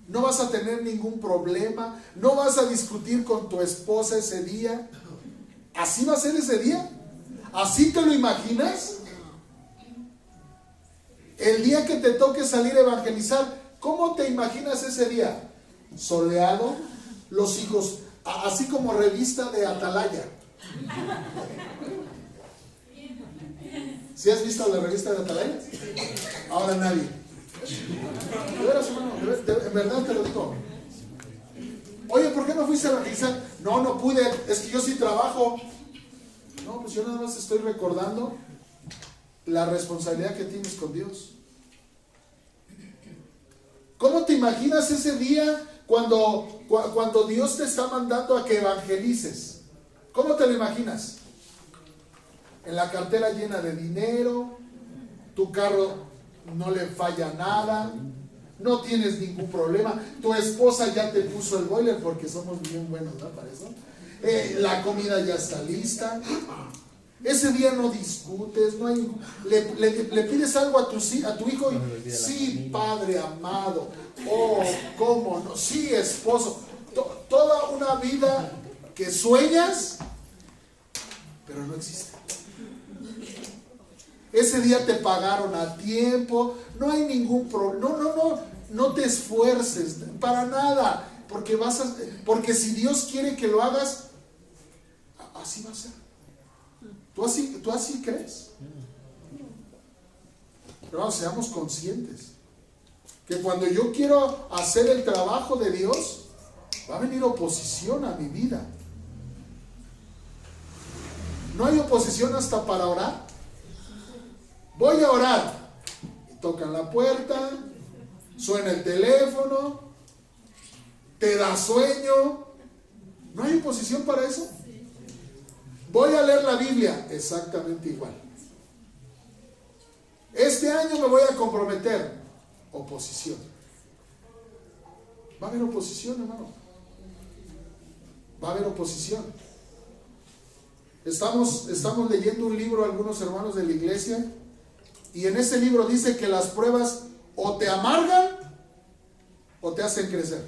¿No vas a tener ningún problema? ¿No vas a discutir con tu esposa ese día? ¿Así va a ser ese día? ¿Así te lo imaginas? El día que te toque salir a evangelizar, ¿cómo te imaginas ese día? Soleado, los hijos, así como revista de Atalaya. ¿Sí has visto la revista de Atalaya? Ahora nadie. De veras, hermano, en verdad te lo digo. Oye, ¿por qué no fuiste a evangelizar? No pude, es que yo sí trabajo. No, pues yo nada más estoy recordando la responsabilidad que tienes con Dios. ¿Cómo te imaginas ese día cuando Dios te está mandando a que evangelices? ¿Cómo te lo imaginas? En la cartera llena de dinero, tu carro no le falla nada, no tienes ningún problema, tu esposa ya te puso el boiler porque somos bien buenos, ¿no? Para eso. La comida ya está lista. Ese día no discutes, no hay, le pides algo a tu hijo y sí, padre amado, cómo no, sí, esposo, toda una vida que sueñas, pero no existe. Ese día te pagaron a tiempo, no hay ningún problema, no te esfuerces para nada, porque si Dios quiere que lo hagas, así va a ser. ¿Tú así crees? Pero seamos conscientes que cuando yo quiero hacer el trabajo de Dios, va a venir oposición a mi vida. ¿No hay oposición hasta para orar? Voy a orar. Y tocan la puerta, suena el teléfono, te da sueño. ¿No hay oposición para eso? Voy a leer la Biblia, exactamente igual. Este año me voy a comprometer, oposición. Va a haber oposición, hermano. Va a haber oposición. Estamos leyendo un libro, algunos hermanos de la iglesia, y en ese libro dice que las pruebas o te amargan o te hacen crecer.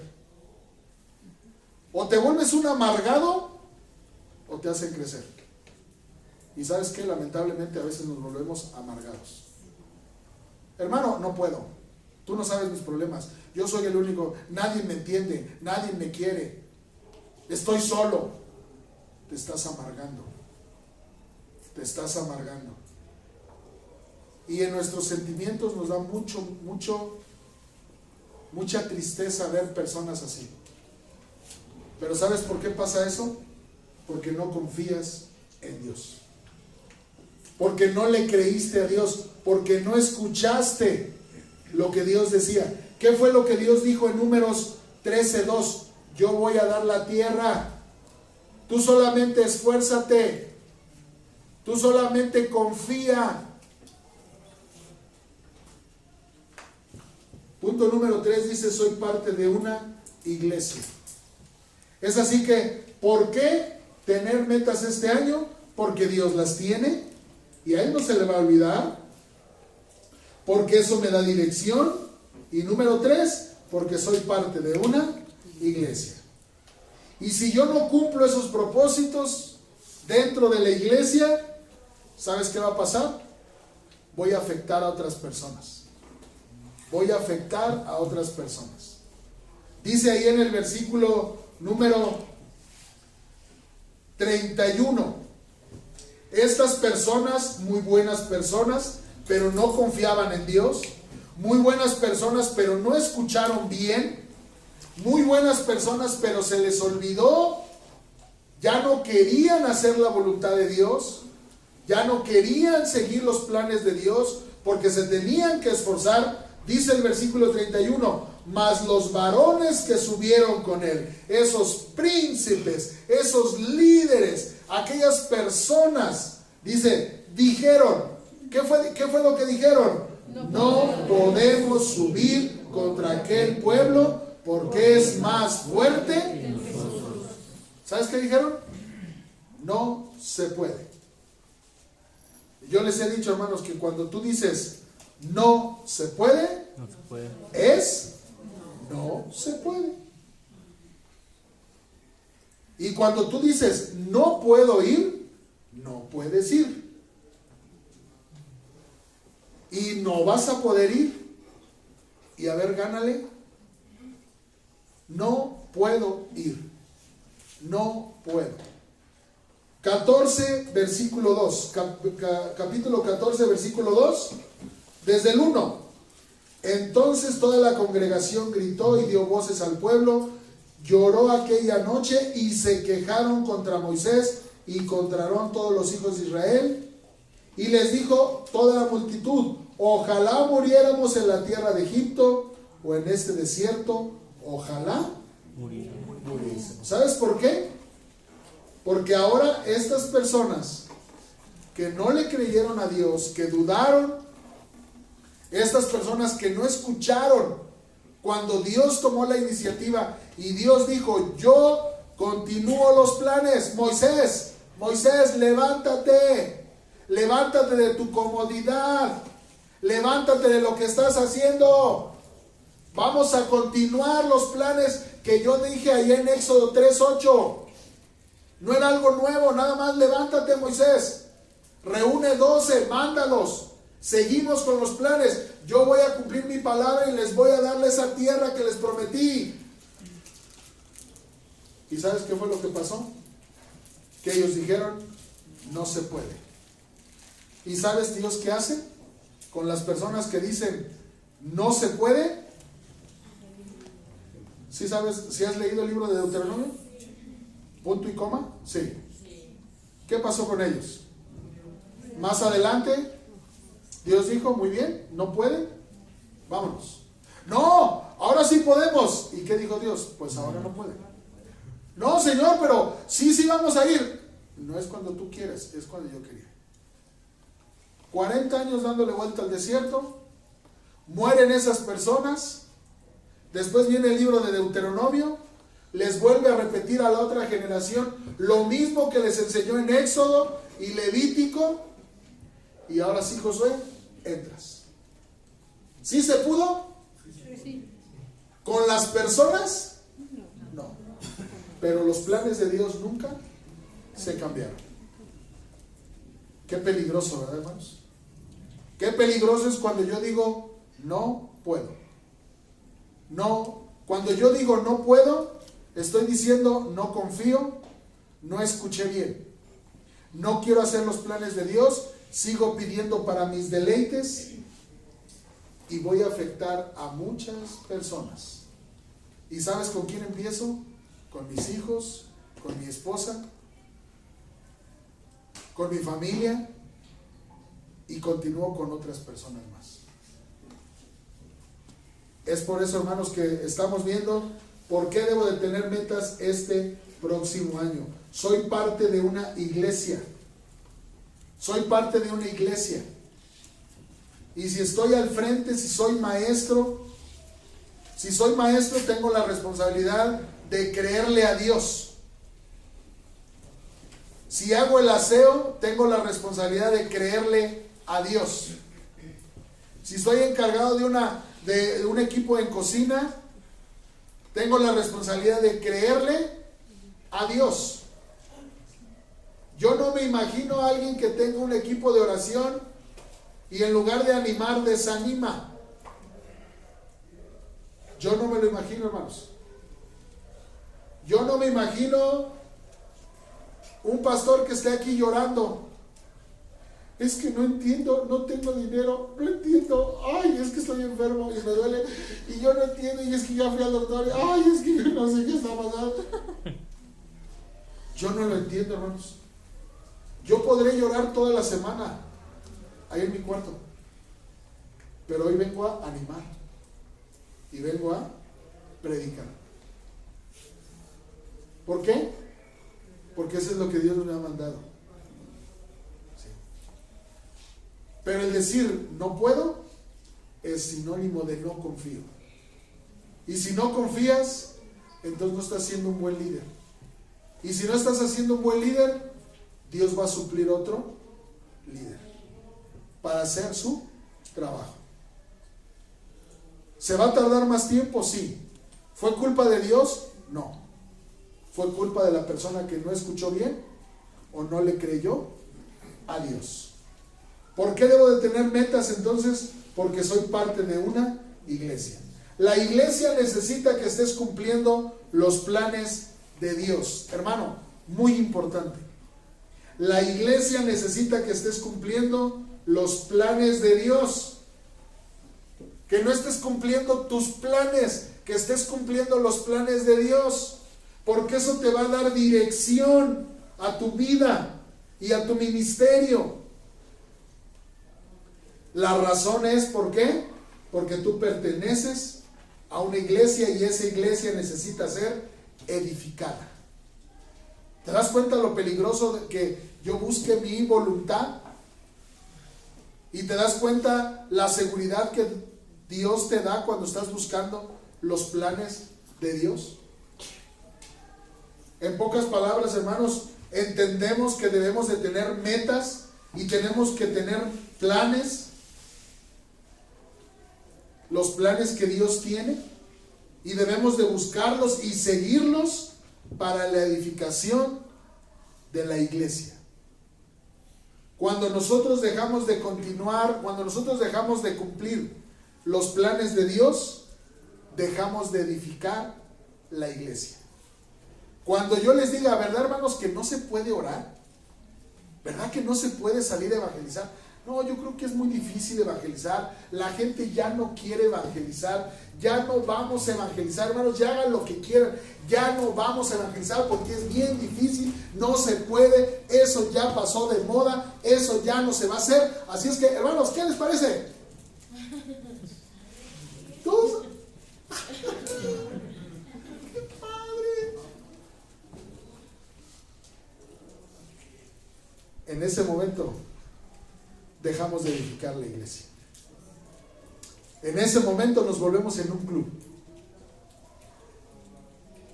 O te vuelves un amargado o te hacen crecer. Y sabes que lamentablemente a veces nos volvemos amargados. Hermano, no puedo. Tú no sabes mis problemas. Yo soy el único. Nadie me entiende. Nadie me quiere. Estoy solo. Te estás amargando. Te estás amargando. Y en nuestros sentimientos nos da mucha tristeza ver personas así. Pero ¿sabes por qué pasa eso? Porque no confías en Dios. Porque no le creíste a Dios. Porque no escuchaste lo que Dios decía. ¿Qué fue lo que Dios dijo en Números 13:2? Yo voy a dar la tierra. Tú solamente esfuérzate. Tú solamente confía. Punto número 3 dice, soy parte de una iglesia. Es así que, ¿por qué tener metas este año? Porque Dios las tiene y a Él no se le va a olvidar. Porque eso me da dirección. Y número 3, porque soy parte de una iglesia. Y si yo no cumplo esos propósitos dentro de la iglesia, ¿sabes qué va a pasar? Voy a afectar a otras personas. Voy a afectar a otras personas. Dice ahí en el versículo número 31. Estas personas, muy buenas personas, pero no confiaban en Dios. Muy buenas personas, pero no escucharon bien. Muy buenas personas, pero se les olvidó. Ya no querían hacer la voluntad de Dios. Ya no querían seguir los planes de Dios porque se tenían que esforzar. Dice el versículo 31, mas los varones que subieron con él, esos príncipes, esos líderes, aquellas personas, dice, dijeron, ¿qué fue lo que dijeron? No podemos subir contra aquel pueblo porque es más fuerte que nosotros. ¿Sabes qué dijeron? No se puede. Yo les he dicho, hermanos, que cuando tú dices no se puede, no se puede. Es no se puede. Y cuando tú dices no puedo ir, no puedes ir. Y no vas a poder ir. Y a ver, gánale. No puedo ir. No puedo. 14, versículo 2. Capítulo 14, versículo 2. Desde el 1. Entonces toda la congregación gritó y dio voces al pueblo, lloró aquella noche y se quejaron contra Moisés y contra Aarón todos los hijos de Israel. Y les dijo toda la multitud, ojalá muriéramos en la tierra de Egipto o en este desierto, ojalá muriésemos. ¿Sabes por qué? Porque ahora estas personas que no le creyeron a Dios, que dudaron, estas personas que no escucharon cuando Dios tomó la iniciativa y Dios dijo, yo continúo los planes. Moisés, levántate de tu comodidad, levántate de lo que estás haciendo. Vamos a continuar los planes que yo dije ahí en Éxodo 3:8. No era algo nuevo, nada más levántate, Moisés. Reúne 12, mándalos. Seguimos con los planes. Yo voy a cumplir mi palabra y les voy a darle esa tierra que les prometí. ¿Y sabes qué fue lo que pasó? Que ellos dijeron, no se puede. ¿Y sabes Dios qué hace con las personas que dicen no se puede? ¿Sí sabes? ¿Sí has leído el libro de Deuteronomio? ¿Punto y coma? Sí. ¿Qué pasó con ellos? Más adelante, Dios dijo, muy bien, no pueden, vámonos. No, ahora sí podemos. ¿Y qué dijo Dios? Pues ahora no pueden. No, Señor, pero sí vamos a ir. No es cuando tú quieres, es cuando yo quería. 40 años dándole vuelta al desierto, mueren esas personas. Después viene el libro de Deuteronomio, les vuelve a repetir a la otra generación lo mismo que les enseñó en Éxodo y Levítico. Y ahora sí, Josué, entras. ¿Sí se pudo? Sí. ¿Con las personas? No. Pero los planes de Dios nunca se cambiaron. Qué peligroso, ¿verdad, hermanos? Qué peligroso es cuando yo digo no puedo. No, cuando yo digo no puedo, estoy diciendo no confío, no escuché bien, no quiero hacer los planes de Dios, sigo pidiendo para mis deleites y voy a afectar a muchas personas. ¿Y sabes con quién empiezo? Con mis hijos, con mi esposa, con mi familia y continúo con otras personas más. Es por eso, hermanos, que estamos viendo por qué debo de tener metas este próximo año. Soy parte de una iglesia. Soy parte de una iglesia. Y si estoy al frente, si soy maestro, tengo la responsabilidad de creerle a Dios. Si hago el aseo, tengo la responsabilidad de creerle a Dios. Si estoy encargado de un equipo en cocina, tengo la responsabilidad de creerle a Dios. Yo no me imagino a alguien que tenga un equipo de oración y en lugar de animar, desanima. Yo no me lo imagino, hermanos. Yo no me imagino un pastor que esté aquí llorando. Es que no entiendo, no tengo dinero, no entiendo, ay, es que estoy enfermo y me duele, y yo no entiendo, y es que ya fui al doctor, ay, es que yo no sé qué está pasando. Yo no lo entiendo, hermanos. Yo podré llorar toda la semana ahí en mi cuarto, pero hoy vengo a animar y vengo a predicar. ¿Por qué? Porque eso es lo que Dios me ha mandado. Pero el decir no puedo es sinónimo de no confío. Y si no confías, entonces no estás siendo un buen líder. Y si no estás haciendo un buen líder, Dios va a suplir otro líder para hacer su trabajo. ¿Se va a tardar más tiempo? Sí. ¿Fue culpa de Dios? No. ¿Fue culpa de la persona que no escuchó bien o no le creyó a Dios? ¿Por qué debo de tener metas entonces? Porque soy parte de una iglesia. La iglesia necesita que estés cumpliendo los planes de Dios. Hermano, muy importante. La iglesia necesita que estés cumpliendo los planes de Dios. Que no estés cumpliendo tus planes, que estés cumpliendo los planes de Dios. Porque eso te va a dar dirección a tu vida y a tu ministerio. La razón es, ¿por qué? Porque tú perteneces a una iglesia y esa iglesia necesita ser edificada. ¿Te das cuenta lo peligroso de que yo busque mi voluntad? ¿Y te das cuenta la seguridad que Dios te da cuando estás buscando los planes de Dios? En pocas palabras, hermanos, entendemos que debemos de tener metas y tenemos que tener planes. Los planes que Dios tiene, y debemos de buscarlos y seguirlos para la edificación de la iglesia. Cuando nosotros dejamos de continuar, cuando nosotros dejamos de cumplir los planes de Dios, dejamos de edificar la iglesia. Cuando yo les diga, ¿verdad, hermanos, que no se puede orar? ¿Verdad que no se puede salir a evangelizar? No, yo creo que es muy difícil evangelizar. La gente ya no quiere evangelizar. Ya no vamos a evangelizar, hermanos. Ya hagan lo que quieran. Ya no vamos a evangelizar porque es bien difícil. No se puede. Eso ya pasó de moda. Eso ya no se va a hacer. Así es que, hermanos, ¿qué les parece? ¿Todos? ¡Qué padre! En ese momento dejamos de edificar la iglesia. En ese momento nos volvemos en un club.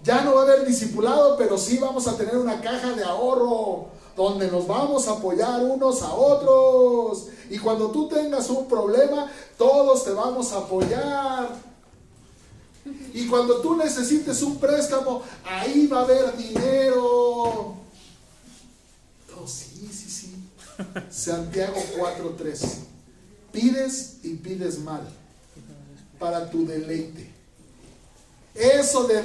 Ya no va a haber discipulado, pero sí vamos a tener una caja de ahorro donde nos vamos a apoyar unos a otros. Y cuando tú tengas un problema, todos te vamos a apoyar. Y cuando tú necesites un préstamo, ahí va a haber dinero. Oh, sí. Santiago 4:3. Pides y pides mal para tu deleite. Eso de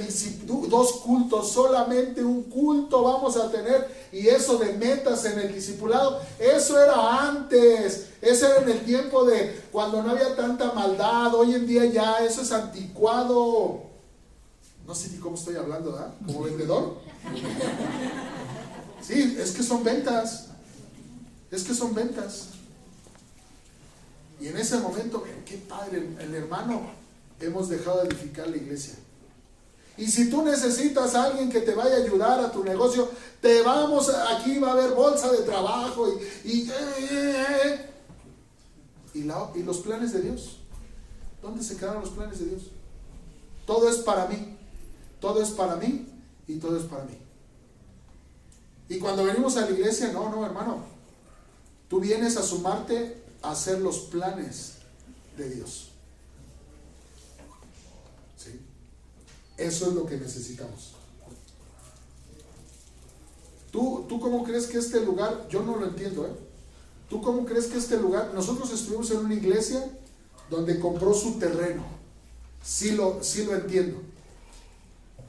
dos cultos, solamente un culto vamos a tener, y eso de metas en el discipulado, eso era antes, eso era en el tiempo de cuando no había tanta maldad. Hoy en día ya eso es anticuado. No sé ni cómo estoy hablando, ¿verdad? ¿Como vendedor? Sí, es que son ventas. Es que son ventas. Y en ese momento, qué padre, el hermano, hemos dejado de edificar la iglesia. Y si tú necesitas a alguien que te vaya a ayudar a tu negocio, te vamos, aquí va a haber bolsa de trabajo y los planes de Dios. ¿Dónde se quedaron los planes de Dios? Todo es para mí, todo es para mí y todo es para mí. Y cuando venimos a la iglesia, no, hermano. Tú vienes a sumarte a hacer los planes de Dios. ¿Sí? Eso es lo que necesitamos. ¿Tú cómo crees que este lugar, yo no lo entiendo, ¿tú cómo crees que este lugar, nosotros estuvimos en una iglesia donde compró su terreno? Sí lo entiendo.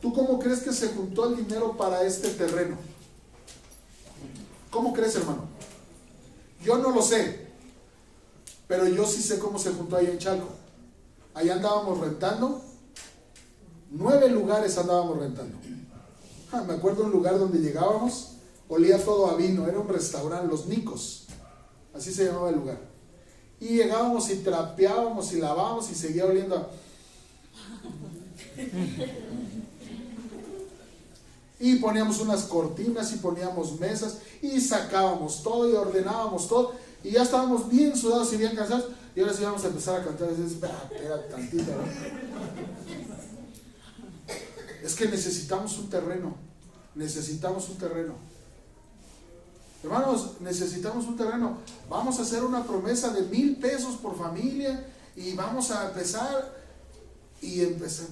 ¿Tú cómo crees que se juntó el dinero para este terreno? ¿Cómo crees, hermano? Yo no lo sé, pero yo sí sé cómo se juntó ahí en Chalco. Ahí andábamos rentando, 9 lugares andábamos rentando. Me acuerdo un lugar donde llegábamos, olía todo a vino, era un restaurante, Los Nicos, así se llamaba el lugar. Y llegábamos y trapeábamos y lavábamos y seguía oliendo a... Y poníamos unas cortinas y poníamos mesas y sacábamos todo y ordenábamos todo, y ya estábamos bien sudados y bien cansados, y ahora sí vamos a empezar a cantar. Y dices, espera tantito, ¿no? Es que necesitamos un terreno. Hermanos, necesitamos un terreno. Vamos a hacer una promesa de 1,000 pesos por familia y vamos a empezar. Y se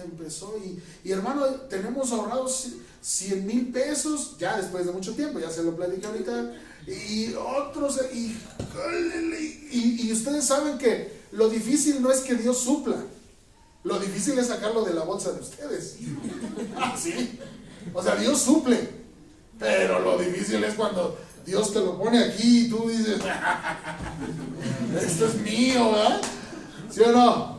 empezó. Y hermano, tenemos ahorrados 100,000 pesos, ya después de mucho tiempo, ya se lo platiqué ahorita. Y otros, y ustedes saben que lo difícil no es que Dios supla, lo difícil es sacarlo de la bolsa de ustedes. ¿Sí? O sea, Dios suple, pero lo difícil es cuando Dios te lo pone aquí y tú dices, esto es mío, ¿verdad? ¿Sí o no?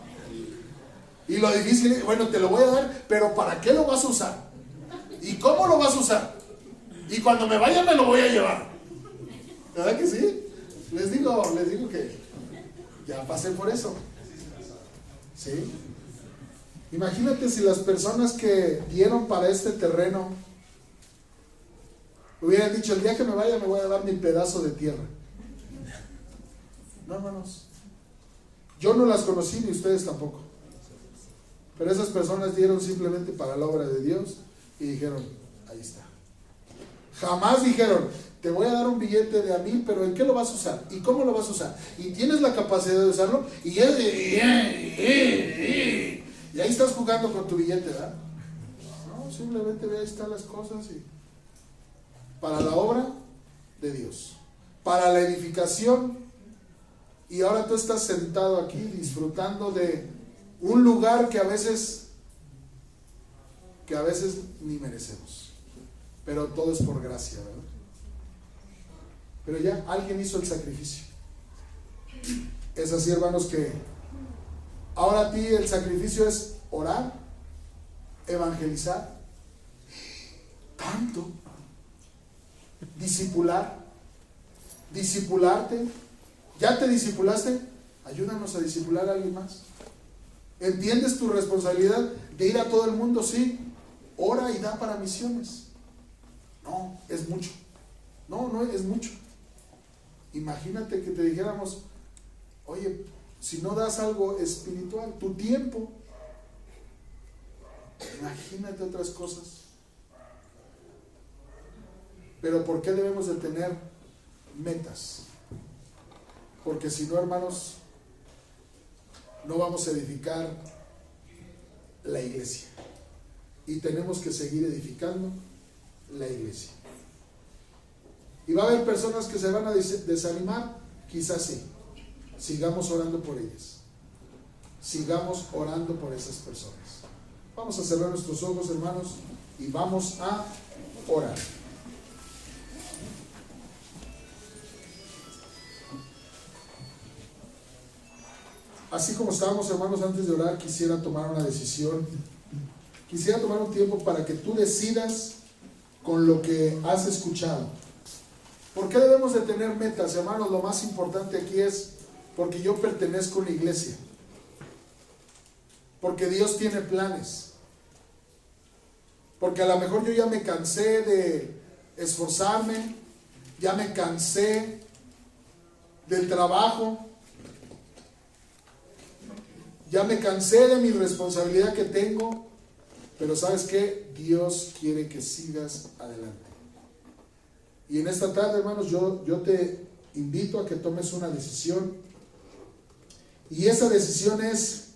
Y lo difícil es, bueno, te lo voy a dar, pero ¿para qué lo vas a usar? ¿Y cómo lo vas a usar? Y cuando me vaya me lo voy a llevar. ¿Verdad que sí? Les digo que ya pasé por eso. ¿Sí? Imagínate si las personas que dieron para este terreno hubieran dicho, el día que me vaya me voy a dar mi pedazo de tierra. No, hermanos. Yo no las conocí ni ustedes tampoco. Pero esas personas dieron simplemente para la obra de Dios y dijeron, ahí está. Jamás dijeron, te voy a dar un billete de $1,000, pero ¿en qué lo vas a usar? ¿Y cómo lo vas a usar? ¿Y tienes la capacidad de usarlo? Y ahí estás jugando con tu billete, ¿verdad? No, simplemente ve, ahí están las cosas y para la obra de Dios, para la edificación. Y ahora tú estás sentado aquí disfrutando de un lugar que a veces ni merecemos, pero todo es por gracia, ¿verdad? Pero ya alguien hizo el sacrificio. Es así, hermanos, que ahora a ti el sacrificio es orar, evangelizar, tanto, discipularte. ¿Ya te discipulaste? Ayúdanos a discipular a alguien más. ¿Entiendes tu responsabilidad de ir a todo el mundo? Sí. Ora y da para misiones. No, es mucho. No es mucho. Imagínate que te dijéramos, oye, si no das algo espiritual, tu tiempo, imagínate otras cosas. Pero ¿por qué debemos de tener metas? Porque si no, hermanos, no vamos a edificar la iglesia. Y tenemos que seguir edificando la iglesia. ¿Y va a haber personas que se van a desanimar? Quizás sí. Sigamos orando por ellas. Sigamos orando por esas personas. Vamos a cerrar nuestros ojos, hermanos, y vamos a orar. Así como estábamos, hermanos, antes de orar, quisiera tomar una decisión. Quisiera tomar un tiempo para que tú decidas con lo que has escuchado. ¿Por qué debemos de tener metas, hermanos? Lo más importante aquí es porque yo pertenezco a una iglesia. Porque Dios tiene planes. Porque a lo mejor yo ya me cansé de esforzarme, ya me cansé del trabajo, ya me cansé de mi responsabilidad que tengo, pero ¿sabes qué? Dios quiere que sigas adelante. Y en esta tarde, hermanos, yo te invito a que tomes una decisión. Y esa decisión es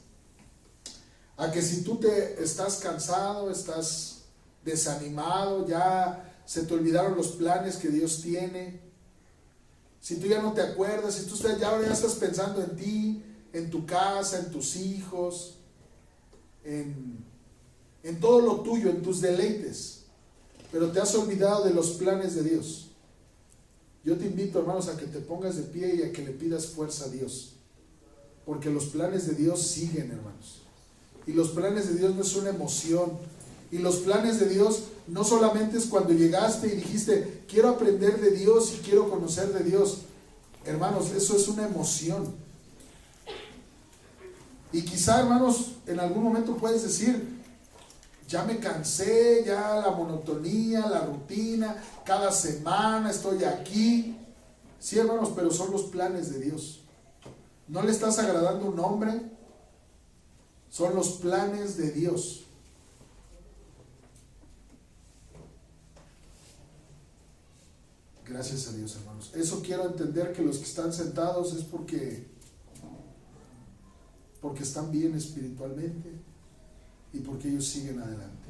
a que si tú te estás cansado, estás desanimado, ya se te olvidaron los planes que Dios tiene, si tú ya no te acuerdas, si tú ahora ya estás pensando en ti, en tu casa, en tus hijos, en todo lo tuyo, en tus deleites, pero te has olvidado de los planes de Dios. Yo te invito, hermanos, a que te pongas de pie y a que le pidas fuerza a Dios, porque los planes de Dios siguen, hermanos, y los planes de Dios no es una emoción, y los planes de Dios no solamente es cuando llegaste y dijiste, quiero aprender de Dios y quiero conocer de Dios. Hermanos, eso es una emoción. Y quizá, hermanos, en algún momento puedes decir, ya me cansé, ya la monotonía, la rutina, cada semana estoy aquí. Sí, hermanos, pero son los planes de Dios. No le estás agradando a un hombre, son los planes de Dios. Gracias a Dios, hermanos. Eso quiero entender, que los que están sentados es porque están bien espiritualmente y porque ellos siguen adelante.